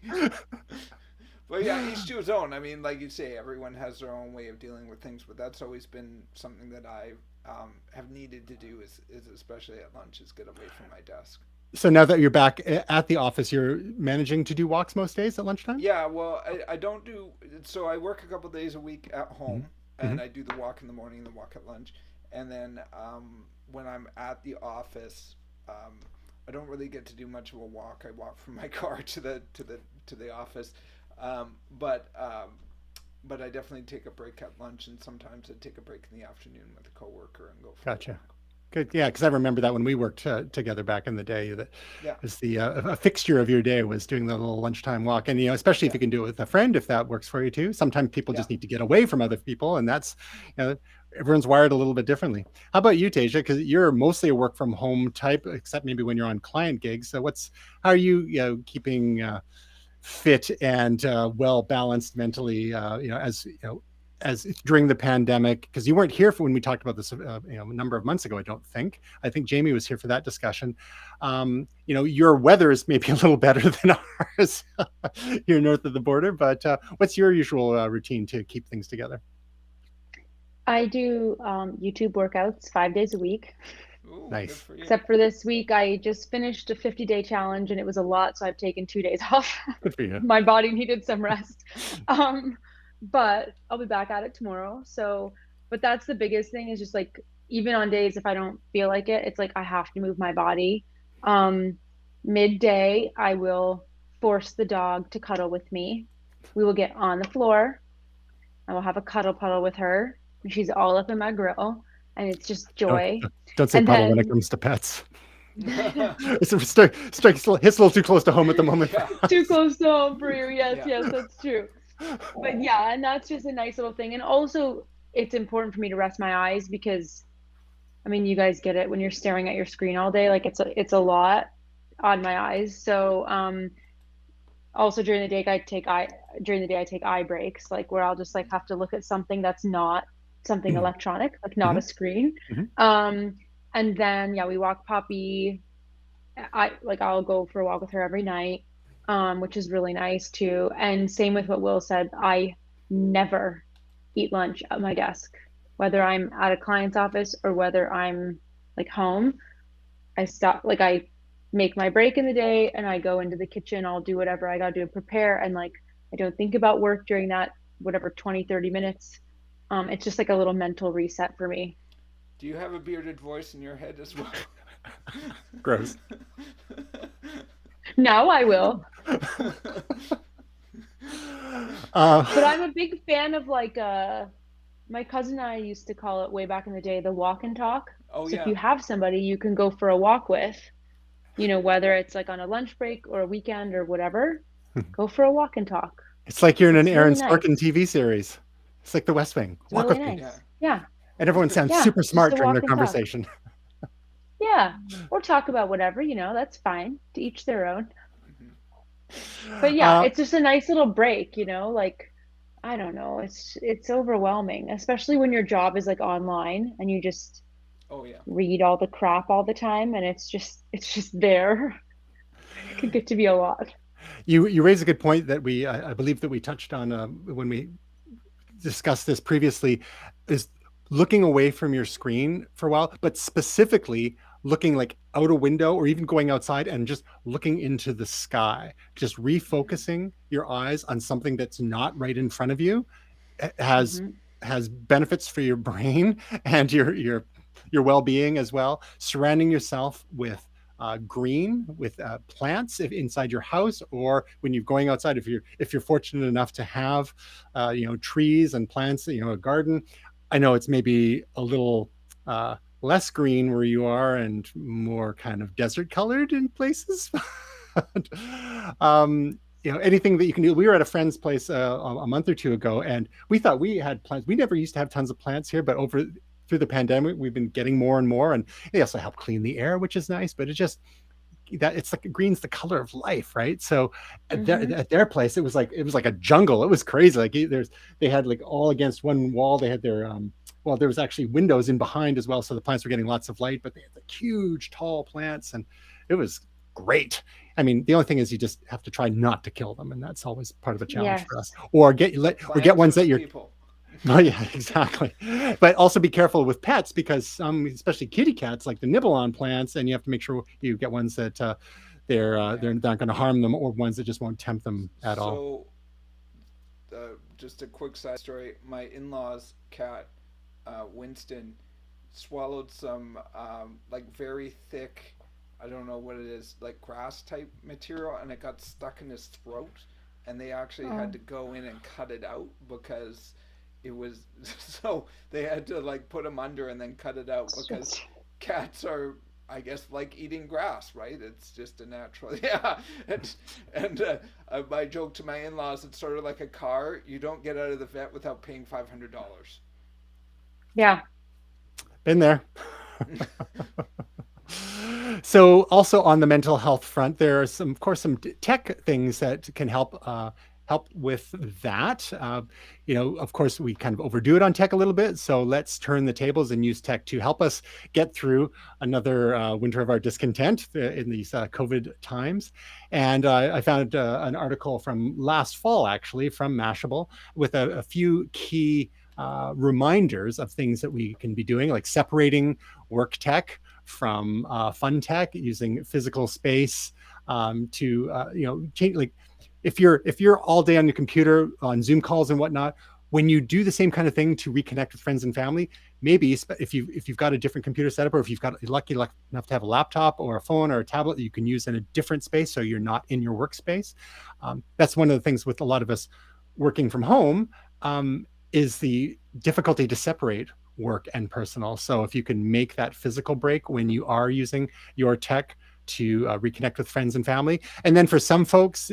But yeah, each to his own. I mean, like you say, everyone has their own way of dealing with things, but that's always been something that I have needed to do, is especially at lunch, is get away from my desk. So now that you're back at the office, you're managing to do walks most days at lunchtime? Yeah, well, I don't do. So I work a couple days a week at home, Mm-hmm. and I do the walk in the morning and the walk at lunch. And then when I'm at the office, I don't really get to do much of a walk. I walk from my car to the office, but I definitely take a break at lunch, and sometimes I take a break in the afternoon with a coworker and go for a Gotcha. walk. Good. Yeah, because I remember that when we worked together back in the day, that Yeah, was the a fixture of your day was doing the little lunchtime walk, and especially if yeah, you can do it with a friend, if that works for you too. Sometimes people yeah. just need to get away from other people, and that's everyone's wired a little bit differently. How about you, Tasia? Because you're mostly a work from home type, except maybe when you're on client gigs. So how are you, keeping fit and well balanced mentally? As during the pandemic, because you weren't here for when we talked about this a number of months ago. I think Jamie was here for that discussion. Your weather is maybe a little better than ours here north of the border, but what's your usual routine to keep things together? I do YouTube workouts 5 days a week. Ooh, good Nice. for you. Except for this week, I just finished a 50-day challenge and it was a lot, so I've taken 2 days off. Good for you. My body needed some rest. But I'll be back at it tomorrow. So, but that's the biggest thing, is just like, even on days if I don't feel like it, it's like I have to move my body. Midday, I will force the dog to cuddle with me. We will get on the floor. I will have a cuddle puddle with her. She's all up in my grill, and it's just Don't joy. don't say And puddle when it then comes to pets. It's hits a little too close to home at the moment. Yeah, too close to home for you. Yes, yeah, yes, that's true. But yeah, and that's just a nice little thing. And also, it's important for me to rest my eyes because, I mean, you guys get it when you're staring at your screen all day. Like it's a lot on my eyes. So also during the day I take eye breaks, like where I'll just like have to look at something that's not something electronic, like not Hmm. a screen. Hmm. And then yeah, we walk Poppy. I'll go for a walk with her every night, which is really nice too. And same with what Will said, I never eat lunch at my desk, whether I'm at a client's office or whether I'm like home. I make my break in the day and I go into the kitchen. I'll do whatever I gotta do to prepare, and like I don't think about work during that whatever 20, 30 minutes. It's just like a little mental reset for me. Do you have a bearded voice in your head as well? Gross. Now I will. But Uh, I'm a big fan of like my cousin and I used to call it way back in the day the walk and talk. Oh So if yeah. you have somebody you can go for a walk with, whether it's like on a lunch break or a weekend or whatever, go for a walk and talk. it's like you're in an It's Aaron really Sorkin nice. TV series. It's like The West Wing. It's Walk really with me. Yeah. nice. Yeah. And everyone sounds Yeah. super Just smart a during their walk and talk. conversation. Yeah. Or talk about whatever, that's fine. To each their own. But yeah, Uh, it's just a nice little break, like I don't know, it's overwhelming, especially when your job is like online and you just Oh yeah. read all the crap all the time and it's just there. It could get to be a lot. you raise a good point that I believe that we touched on when we discussed this previously, is looking away from your screen for a while, but specifically looking like out a window or even going outside and just looking into the sky, just refocusing your eyes on something that's not right in front of you has Hmm. has benefits for your brain and your well-being as well. Surrounding yourself with green, with plants if inside your house, or when you're going outside, if you're fortunate enough to have trees and plants, a garden. I know it's maybe a little less green where you are and more kind of desert colored in places. Anything that you can do. We were at a friend's place a month or two ago, and we thought we had plants. We never used to have tons of plants here, but over through the pandemic, we've been getting more and more, and they also help clean the air, which is nice. But it's like green's the color of life, right? So Hmm. at their place, it was like a jungle. It was crazy. Like they had like all against one wall. They had their well, there was actually windows in behind as well, so the plants were getting lots of light. But they had the huge tall plants, and it was great. I mean, the only thing is you just have to try not to kill them, and that's always part of a challenge for us. Yes. Or get Plants ones or that you're. people? Oh yeah, exactly. But also be careful with pets because some, especially kitty cats, like to nibble on plants, and you have to make sure you get ones that they're Yeah. not going to harm them, or ones that just won't tempt them at all. So, just a quick side story. My in-laws' cat, Winston, swallowed some like very thick, I don't know what it is, like grass type material, and it got stuck in his throat, and they actually had Oh, to go in and cut it out because it was so they had to like put him under and then cut it out it's because just cats are, I guess, like eating grass, right? It's just a natural, yeah. And my joke to my in-laws, it's sort of like a car. You don't get out of the vet without paying $500. yeah. Been there. So also on the mental health front, there are some, of course, some tech things that can help with that. Of course, we kind of overdo it on tech a little bit. So let's turn the tables and use tech to help us get through another winter of our discontent in these COVID times. And I found an article from last fall, actually, from Mashable, with a few key reminders of things that we can be doing, like separating work tech from fun tech, using physical space to change. Like if you're all day on your computer on Zoom calls and whatnot, when you do the same kind of thing to reconnect with friends and family, maybe if you've got a different computer setup, or if you've got lucky enough to have a laptop or a phone or a tablet that you can use in a different space, so you're not in your workspace. That's one of the things with a lot of us working from home, is the difficulty to separate work and personal. So if you can make that physical break when you are using your tech to reconnect with friends and family. And then for some folks,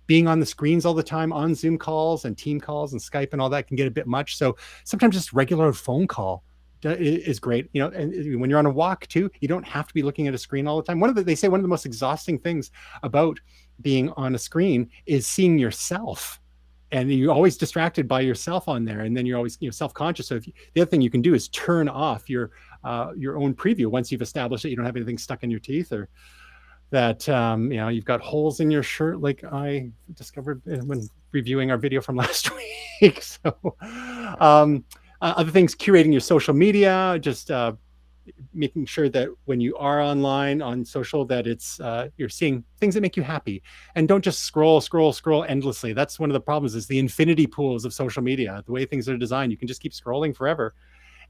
being on the screens all the time on Zoom calls and team calls and Skype and all that can get a bit much. So sometimes just regular phone call is great. And when you're on a walk too, you don't have to be looking at a screen all the time. They say one of the most exhausting things about being on a screen is seeing yourself, and you're always distracted by yourself on there, and then you're always self-conscious. So the other thing you can do is turn off your own preview once you've established that you don't have anything stuck in your teeth, or that you've got holes in your shirt, like I discovered when reviewing our video from last week. So other things, curating your social media, just making sure that when you are online on social, that it's you're seeing things that make you happy, and don't just scroll endlessly. That's one of the problems, is the infinity pools of social media. The way things are designed, you can just keep scrolling forever.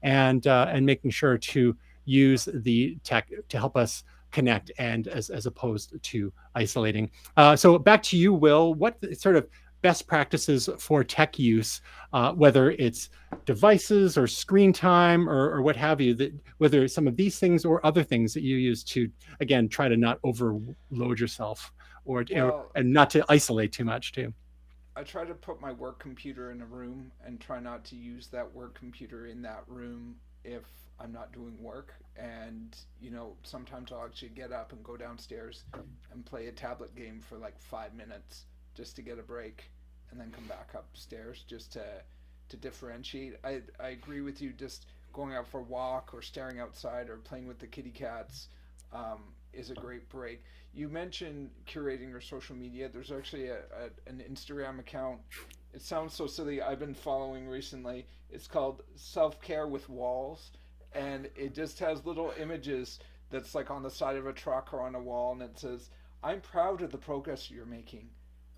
And making sure to use the tech to help us connect and as opposed to isolating. So back to you, Will. What sort of best practices for tech use, whether it's devices or screen time or what have you, that whether some of these things or other things that you use to, again, try to not overload yourself Well, and not to isolate too much too. I try to put my work computer in a room and try not to use that work computer in that room if I'm not doing work. And, sometimes I'll actually get up and go downstairs and play a tablet game for like 5 minutes just to get a break and then come back upstairs just to differentiate. I agree with you, just going out for a walk or staring outside or playing with the kitty cats is a great break. You mentioned curating your social media. There's actually an Instagram account. It sounds so silly. I've been following recently. It's called Self Care with Walls, and it just has little images that's like on the side of a truck or on a wall, and it says, "I'm proud of the progress you're making,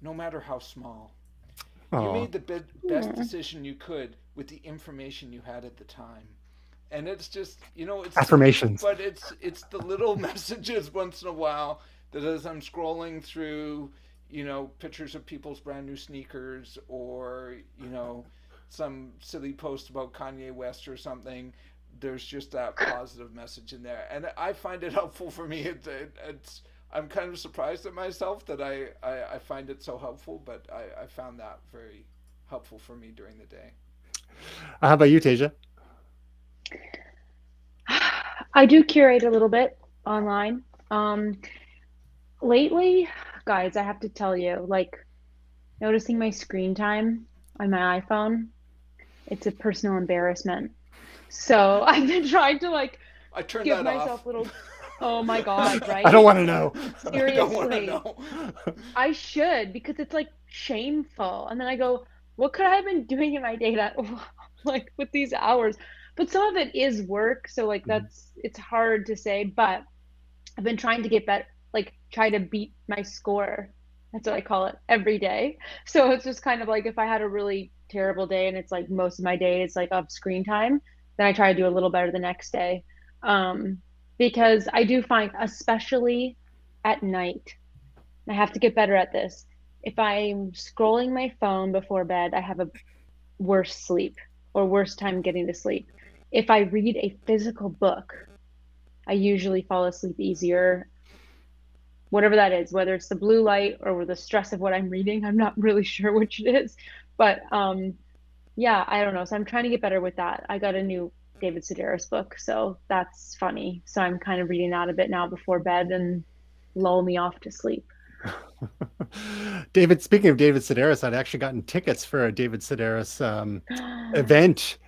no matter how small. You Oh, made the best decision you could with the information you had at the time." And it's just, it's silly, affirmations. but it's the little messages once in a while that as I'm scrolling through, pictures of people's brand new sneakers or, some silly post about Kanye West or something, there's just that positive message in there. And I find it helpful for me. It's I'm kind of surprised at myself that I find it so helpful, but I found that very helpful for me during the day. How about you, Tasia? I do curate a little bit online. Um, Lately, guys, I have to tell you, like noticing my screen time on my iPhone, it's a personal embarrassment. So I've been trying to like I turned give that off. myself little, oh my God, I don't right? want to know. I don't want to Seriously. know. I should because it's like shameful. And then I go, what could I have been doing in my day that like with these hours? But some of it is work, so like Mhm. it's hard to say, but I've been trying to get better, like try to beat my score. That's what I call it every day. So it's just kind of like if I had a really terrible day and it's like most of my day is like of screen time, then I try to do a little better the next day. Um, because I do find, especially at night, I have to get better at this. If I'm scrolling my phone before bed, I have a worse sleep or worse time getting to sleep. If I read a physical book, I usually fall asleep easier, whatever that is, whether it's the blue light or the stress of what I'm reading. I'm not really sure which it is, but yeah, I don't know. So I'm trying to get better with that. I got a new David Sedaris book, so that's funny. So I'm kind of reading that a bit now before bed and lull me off to sleep. David, speaking of David Sedaris, I'd actually gotten tickets for a David Sedaris event.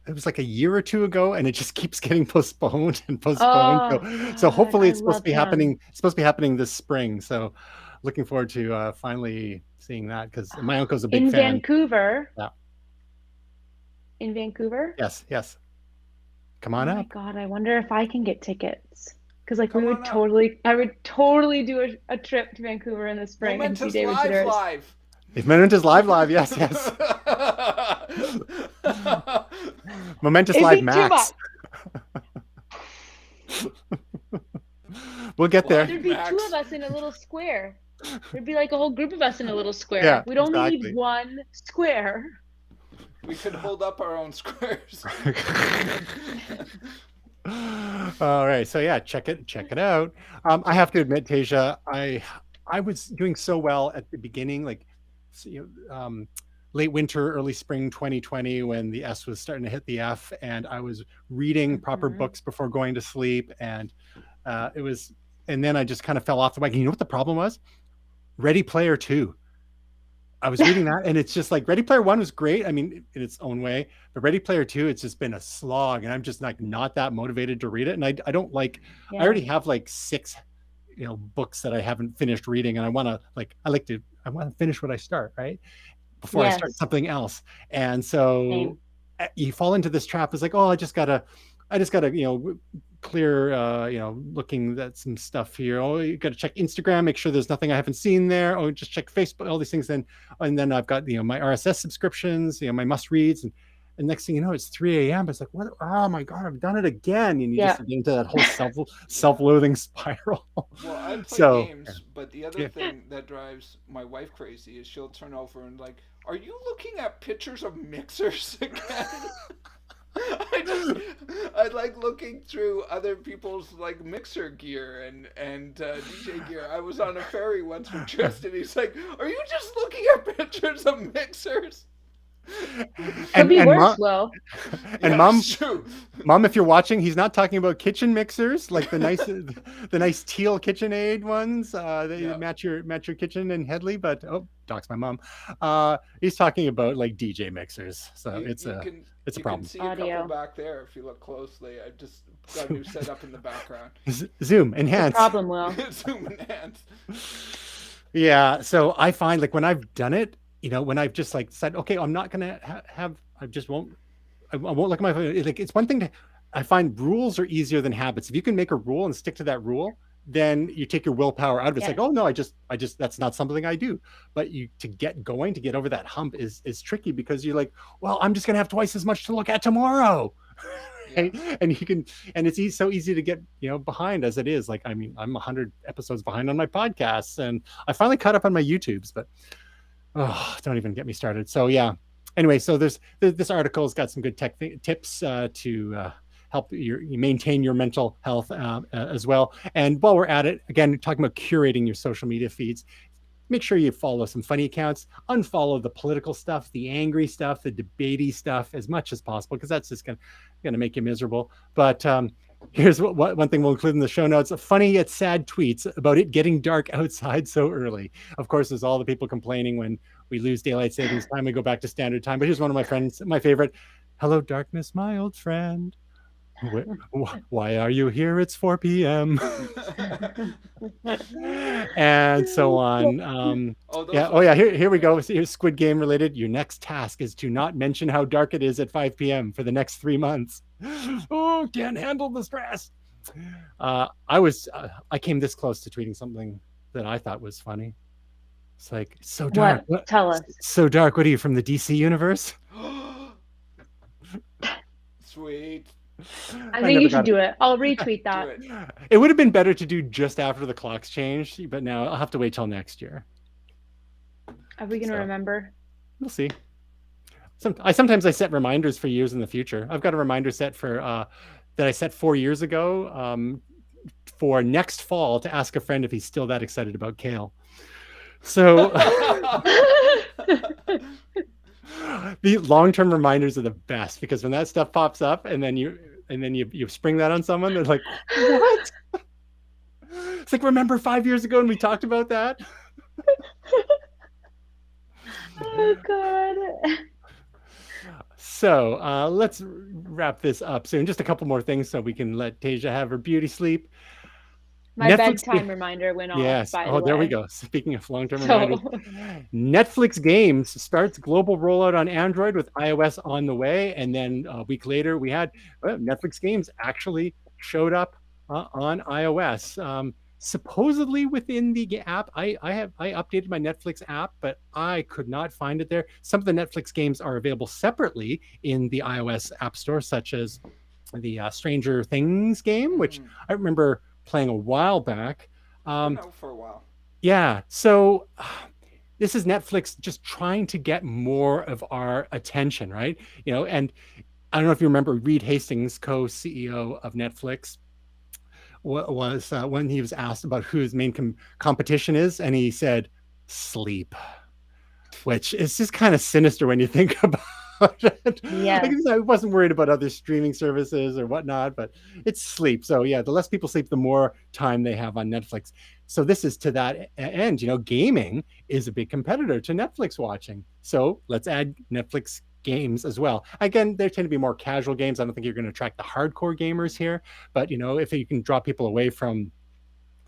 It was like a year or two ago, and it just keeps getting postponed and postponed. Oh So God, hopefully I it's supposed to love be happening. him. It's supposed to be happening this spring. So looking forward to finally seeing that because my uncle's a big In fan. Vancouver, Yeah. in Vancouver. Yes. Yes. Come Oh on my up. God, I wonder if I can get tickets. Because like Come on up. I would totally do a trip to Vancouver in the spring and see Momentous David live Sedaris. live. If Momentous live. Yes. Yes. Momentous It'd live be too much. Max. We'll get there. Live There'd be two Max. of us in a little square. There'd be like a whole group of us in a little square. Yeah, We'd only need exactly. one square. We could hold up our own squares. All right, so yeah, check it out. I have to admit, Tasia, I was doing so well at the beginning, like late winter, early spring 2020, when the S was starting to hit the F, and I was reading proper Mhm. books before going to sleep, and it was, and then I just kind of fell off the wagon. You know what the problem was? Ready Player Two. I was reading that, and it's just like Ready Player One was great. I mean, in its own way, but Ready Player Two, it's just been a slog, and I'm just like not that motivated to read it. And I don't like. I Yeah. already have like six, books that I haven't finished reading, and I want to finish what I start, right, before I start Yes. something else. And so Same. you fall into this trap. It's like, oh, I just gotta, clear, looking at some stuff here. Oh, you got to check Instagram, make sure there's nothing I haven't seen there. Oh, just check Facebook, all these things. And then I've got, my RSS subscriptions, my must reads. And next thing you know, it's 3 a.m. It's like, what? Oh my God, I've done it again. And you Yeah. just get into that whole Yeah. self-loathing spiral. Well, I play So games, but the other yeah. thing that drives my wife crazy is she'll turn over and like, "Are you looking at pictures of mixers again?" I just I like looking through other people's like mixer gear and DJ gear. I was on a ferry once with Tristan. He's like, "Are you just looking at pictures of mixers?" Could be And worse, mom, Will. and Yeah, mom, it's true. Mom, if you're watching, he's not talking about kitchen mixers like the nice teal KitchenAid ones that Yeah, match your kitchen in Headley. But oh, Doc's my mom. He's talking about like DJ mixers. So you it's you a can it's a you can problem. see a couple Audio. back there if you look closely. I've just got a new setup in the background. Zoom, It's a enhance. problem, Will. Zoom enhance. Yeah. So I find like when I've done it, when I've just like said, okay, I'm not gonna have, I just won't. I won't look at my phone. Like it's one thing to, I find rules are easier than habits. If you can make a rule and stick to that rule, then you take your willpower out of it. It's Yeah. like, oh no, I just that's not something I do. But you to get going, to get over that hump is tricky because you're like, well, I'm just gonna have twice as much to look at tomorrow. Yeah. And you can, and it's so easy to get behind as it is. Like, I mean, I'm 100 episodes behind on my podcasts, and I finally caught up on my YouTubes, but oh, don't even get me started. So yeah. Anyway, so this article's got some good tech tips to help you maintain your mental health as well. And while we're at it, again, talking about curating your social media feeds, make sure you follow some funny accounts, unfollow the political stuff, the angry stuff, the debatey stuff as much as possible, because that's just gonna make you miserable. But here's what one thing we'll include in the show notes: funny yet sad tweets about it getting dark outside so early. Of course, there's all the people complaining when we lose daylight savings time, we go back to standard time. But here's one of my friends, my favorite: "Hello, darkness, my old friend. Why are you here? It's 4 p.m." and so on. Oh, those Yeah. Oh, ones yeah. are Here we great. go. Here's Squid Game related. Your next task is to not mention how dark it is at 5 p.m. for the next 3 months. Oh, can't handle the stress. I came this close to tweeting something that I thought was funny. It's like, so dark. What? Tell us. So dark. What are you, from the DC universe? Sweet. I think you should do it. I'll retweet that. Do it. It would have been better to do just after the clocks changed, but now I'll have to wait till next year. Are we gonna remember? We'll see. Sometimes I set reminders for years in the future. I've got a reminder set for that I set 4 years ago for next fall to ask a friend if he's still that excited about kale. So the long-term reminders are the best, because when that stuff pops up and then you spring that on someone, they're like, what? It's like, remember 5 years ago when we talked about that? Oh God. So let's wrap this up soon. Just a couple more things so we can let Tasia have her beauty sleep. My bedtime reminder went off. Yes. By the Oh, there we way. go. Speaking of long-term So reminders, Netflix Games starts global rollout on Android with iOS on the way, and then a week later we had Netflix Games actually showed up on iOS. Supposedly within the app. I updated my Netflix app, but I could not find it there. Some of the Netflix games are available separately in the iOS App Store, such as the Stranger Things game, which I remember playing a while back. Been out for a while. Yeah. So this is Netflix just trying to get more of our attention, right? And I don't know if you remember Reed Hastings, co-CEO of Netflix, was when he was asked about who his main competition is, and he said sleep, which is just kind of sinister when you think about it. Yeah. Like, I wasn't worried about other streaming services or whatnot, but it's sleep. So yeah, the less people sleep, the more time they have on Netflix. So this is to that end. Gaming is a big competitor to Netflix watching. So let's add Netflix games as well. Again, they tend to be more casual games. I don't think you're going to attract the hardcore gamers here, but if you can draw people away from,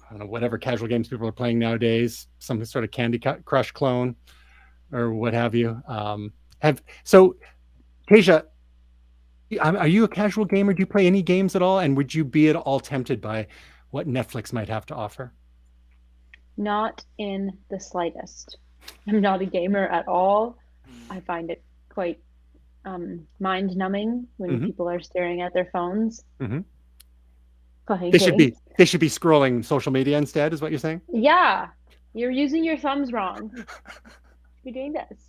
I don't know, whatever casual games people are playing nowadays, some sort of Candy Crush clone or what have you. Tasia, are you a casual gamer? Do you play any games at all? And would you be at all tempted by what Netflix might have to offer? Not in the slightest. I'm not a gamer at all. I find it quite mind numbing when Hmm. people are staring at their phones, Hmm. playing They should games. be scrolling social media instead, is what you're saying? Yeah, you're using your thumbs wrong. You should be doing this.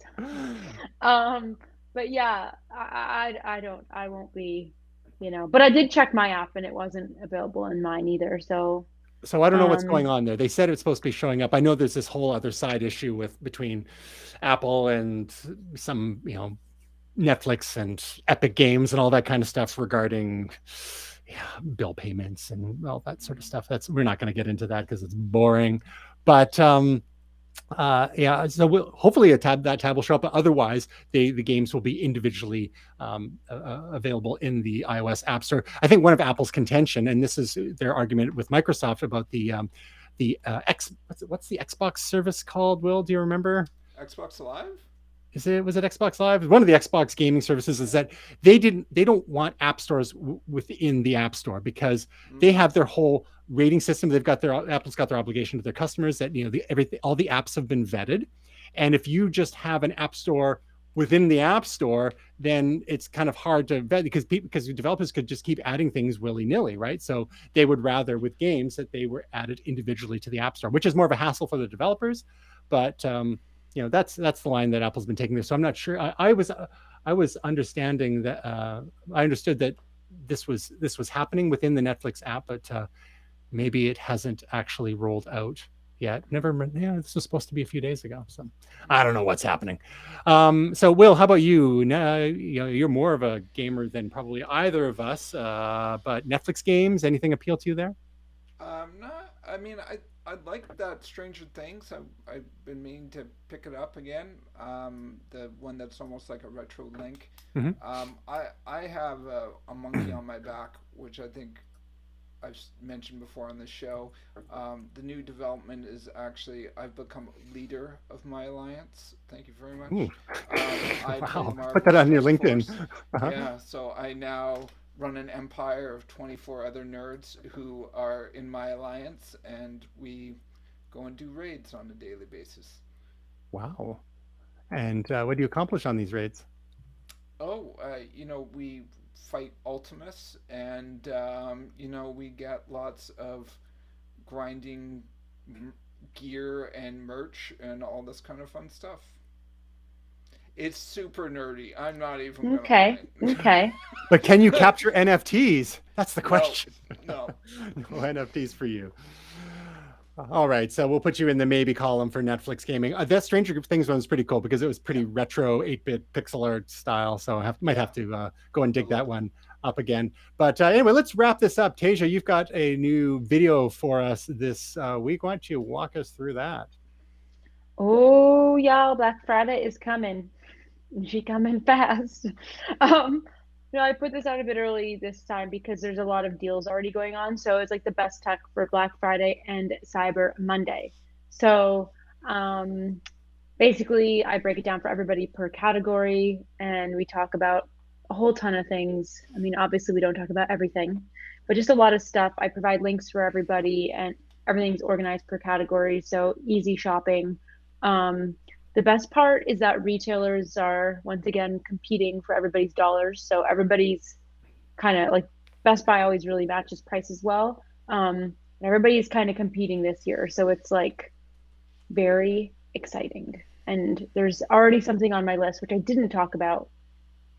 Um, but yeah, I won't be, but I did check my app and it wasn't available in mine either. So, So I don't know what's going um, on there. They said it's supposed to be showing up. I know there's this whole other side issue with between Apple and some, Netflix and Epic Games and all that kind of stuff regarding, yeah, bill payments and all that sort of stuff. That's We're not going to get into that because it's boring. But yeah, so hopefully that tab will show up. But otherwise, the games will be individually available in the iOS App Store. I think one of Apple's contention, and this is their argument with Microsoft about the what's the Xbox service called? Will, do you remember? Xbox Live? Was it Xbox Live? One of the Xbox gaming services is that they don't want app stores within the App Store because they have their whole rating system. Apple's got their obligation to their customers that everything, all the apps have been vetted, and if you just have an app store within the App Store, then it's kind of hard to vet because developers could just keep adding things willy nilly, right? So they would rather with games that they were added individually to the App Store, which is more of a hassle for the developers, but that's the line that Apple's been taking there. So I'm not sure. I was understanding that I understood that this was happening within the Netflix app, but maybe it hasn't actually rolled out yet. Never. Yeah, this was supposed to be a few days ago. So I don't know what's happening. So Will, how about you? Now, you're more of a gamer than probably either of us. But Netflix games, anything appeal to you there? Not. I mean, I like that Stranger Things. I've been meaning to pick it up again. The one that's almost like a retro link. Mm-hmm. I have a monkey on my back, which I think I've mentioned before on the show. The new development is actually I've become leader of my alliance. Thank you very Ooh. much. I play Wow. Put Marvel that on your Strike LinkedIn. Force. Uh-huh. Yeah, so I now run an empire of 24 other nerds who are in my alliance, and we go and do raids on a daily basis. Wow. And what do you accomplish on these raids? Oh, we fight Ultimus, and we get lots of grinding gear and merch and all this kind of fun stuff. It's super nerdy. I'm not even gonna okay, lie. okay. But can you capture NFTs? That's the No, question. no. No NFTs for you. All right, so we'll put you in the maybe column for Netflix gaming. That Stranger Things one was pretty cool because it was pretty Yeah, retro 8-bit pixel art style. So might yeah. have to go and I dig that loved it. one up again. But anyway, let's wrap this up. Tasia, you've got a new video for us this week. Why don't you walk us through that? Oh, y'all, Black Friday is coming. She coming fast. Um, I put this out a bit early this time because there's a lot of deals already going on. So it's like the best tech for Black Friday and Cyber Monday. So um, basically, I break it down for everybody per category, and we talk about a whole ton of things. I mean, obviously, we don't talk about everything, but just a lot of stuff. I provide links for everybody, and everything's organized per category, so easy shopping. Um, the best part is that retailers are once again competing for everybody's dollars. So everybody's kind of like Best Buy always really matches prices well. And everybody's kind of competing this year. So it's like very exciting. And there's already something on my list, which I didn't talk about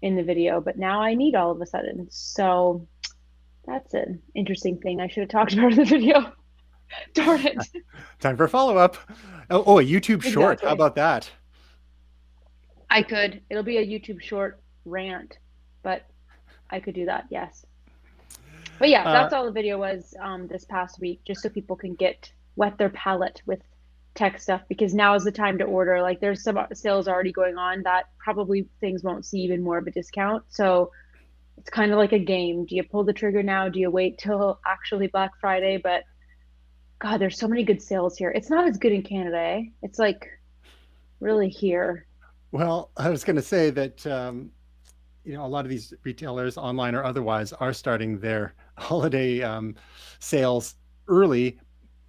in the video, but now I need all of a sudden. So that's an interesting thing I should have talked about in the video. Darn it. Time for follow up. Oh, a YouTube short. How Exactly. about that? I could. It'll be a YouTube short rant, but I could do that. Yes. But yeah, Uh, that's all the video was this past week, just so people can get wet their palate with tech stuff because now is the time to order. Like there's some sales already going on that probably things won't see even more of a discount. So it's kind of like a game. Do you pull the trigger now? Do you wait till actually Black Friday? But God, there's so many good sales here. It's not as good in Canada, eh? It's like really here. well, I was going to say that a lot of these retailers, online or otherwise, are starting their holiday sales early.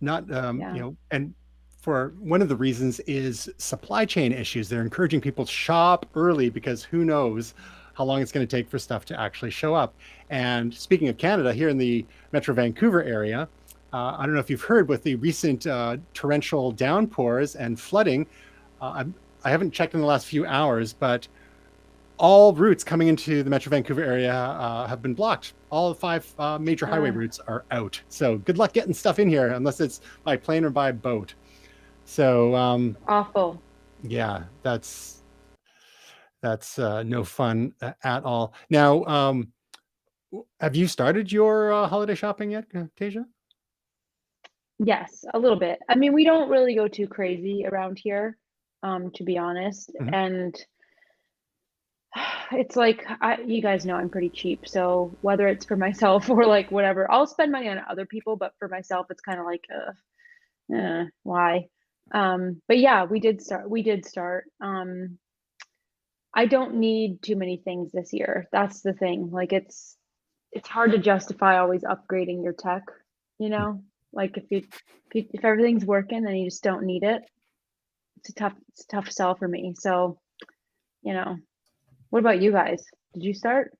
Not Yeah. and for one of the reasons is supply chain issues. They're encouraging people to shop early because who knows how long it's going to take for stuff to actually show up. And speaking of Canada, here in the Metro Vancouver area, I don't know if you've heard with the recent torrential downpours and flooding. Uh, I haven't checked in the last few hours, but all routes coming into the Metro Vancouver area have been blocked. All 5 major highway routes are out. So good luck getting stuff in here, unless it's by plane or by boat. So Awful. yeah, that's no fun at all. Now, have you started your holiday shopping yet, Tasia? Yes, a little bit. I mean, we don't really go too crazy around here, to be honest. Mhm. And it's like you guys know I'm pretty cheap, so whether it's for myself or like whatever, I'll spend money on other people, but for myself, it's kind of like, why? But yeah, we did start. I don't need too many things this year. That's the thing. Like it's hard to justify always upgrading your tech, you know? Like if everything's working and you just don't need it, it's a tough sell for me. So, you know, what about you guys? Did you start?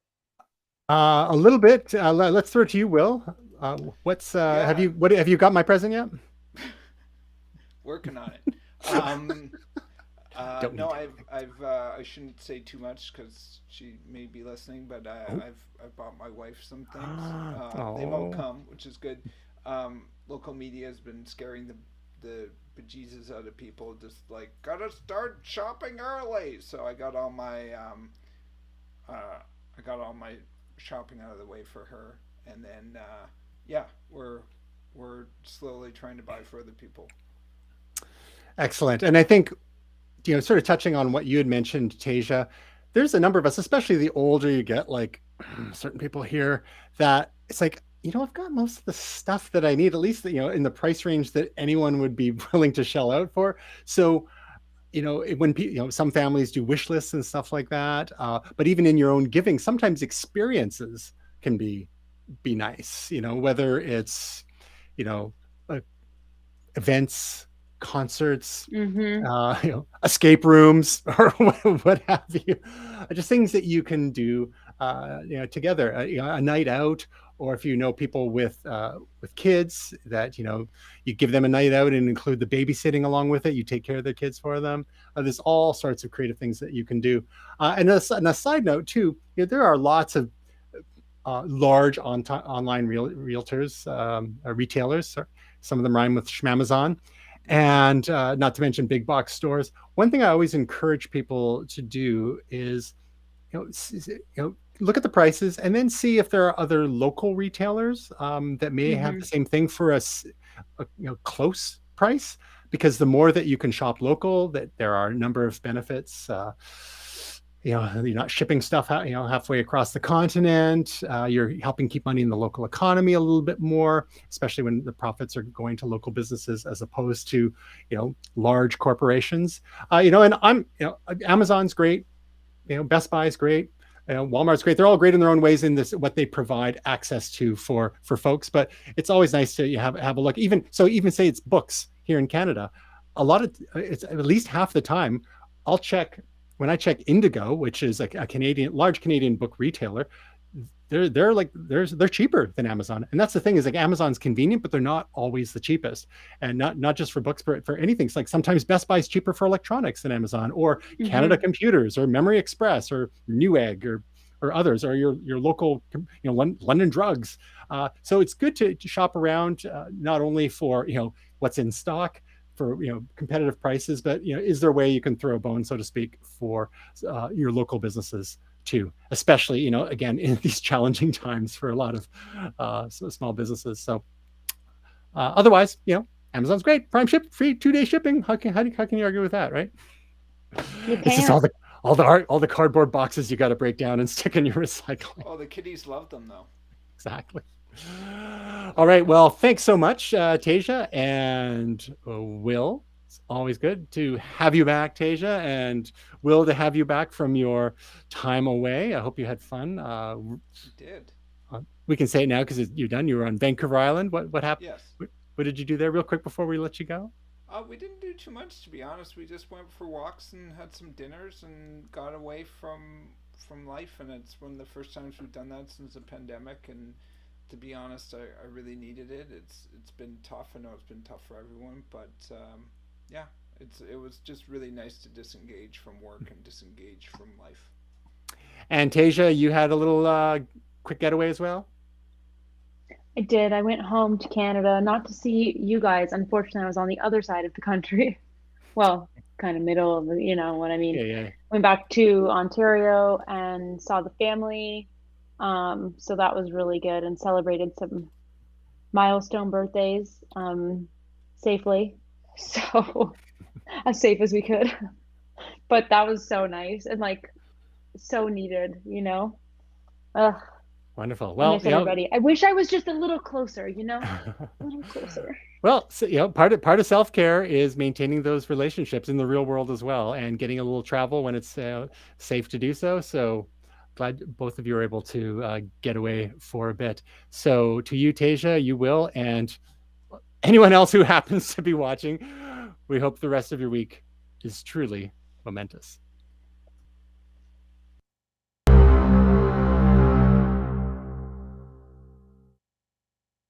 A little bit. Let's throw it to you, Will. What's have Yeah, you got my present yet? working on it. Um, Don't no, need I shouldn't say too much because she may be listening, but to. I've bought my wife some things. Oh. They won't Oh. come, which is good. Local media has been scaring the bejesus out of people, just like gotta start shopping early. So I got all my shopping out of the way for her, and then yeah, we're slowly trying to buy for other people. Excellent. And I think, sort of touching on what you had mentioned, Tasia, there's a number of us, especially the older you get, like certain people here, that it's like, I've got most of the stuff that I need, at least, in the price range that anyone would be willing to shell out for. So, when some families do wish lists and stuff like that, but even in your own giving, sometimes experiences can be nice, whether it's, you know, uh, events, concerts, Mm-hmm. escape rooms, or what have you. Just things that you can do, together. A night out, or if you know people with kids, that you give them a night out and include the babysitting along with it. You take care of their kids for them. There's all sorts of creative things that you can do. And a side note too, there are lots of large online realtors, retailers. Some of them rhyme with Schmamazon, and not to mention big box stores. One thing I always encourage people to do is, look at the prices and then see if there are other local retailers that may have Mm-hmm. the same thing for a close price. Because the more that you can shop local, that there are a number of benefits. You're not shipping stuff halfway across the continent. You're helping keep money in the local economy a little bit more, especially when the profits are going to local businesses as opposed to large corporations. And Amazon's great. Best Buy's great. Walmart's great. They're all great in their own ways in this, what they provide access to for folks. But it's always nice to have a look. Even say it's books here in Canada, a lot of it's at least half the time I'll check. When I check Indigo, which is a large Canadian book retailer, they're cheaper than Amazon. And that's the thing, is like Amazon's convenient, but they're not always the cheapest. And not just for books, but for anything. It's like sometimes Best Buy is cheaper for electronics than Amazon, or Canada Mm-hmm. Computers, or Memory Express, or Newegg, or others, or your local London Drugs. So it's good to shop around, not only for what's in stock, for competitive prices, but is there a way you can throw a bone, so to speak, for your local businesses too, especially again in these challenging times for a lot of small businesses. So otherwise, Amazon's great, prime ship, free 2-day shipping. How can you argue with that, right? You It's just can't. all the cardboard boxes you got to break down and stick in your recycling. Oh, the kiddies love them though. Exactly. All right. Well, thanks so much, Tasia and Will. It's always good to have you back, Tasia, and Will, to have you back from your time away. I hope you had fun. You did. We can say it now because you're done. You were on Vancouver Island. What happened? Yes. What did you do there, real quick, before we let you go? We didn't do too much, to be honest. We just went for walks and had some dinners and got away from life, and it's one of the first times we've done that since the pandemic. And to be honest, I really needed it. It's been tough. I know it's been tough for everyone, but yeah, it was just really nice to disengage from work and disengage from life. And Tasia, you had a little quick getaway as well? I did. I went home to Canada, not to see you guys. Unfortunately, I was on the other side of the country. Well, kind of middle of the, you know what I mean. Yeah, yeah. Went back to Ontario and saw the family. So that was really good and celebrated some milestone birthdays safely. So as safe as we could. But that was so nice and like so needed, you know? Ugh, Wonderful. I Well, miss everybody. I wish I was just a little closer, you know? A little closer. well, so, part of self-care is maintaining those relationships in the real world as well, and getting a little travel when it's safe to do so. So glad both of you are able to get away for a bit. So to you, Tasia, you will, and anyone else who happens to be watching, we hope the rest of your week is truly momentous.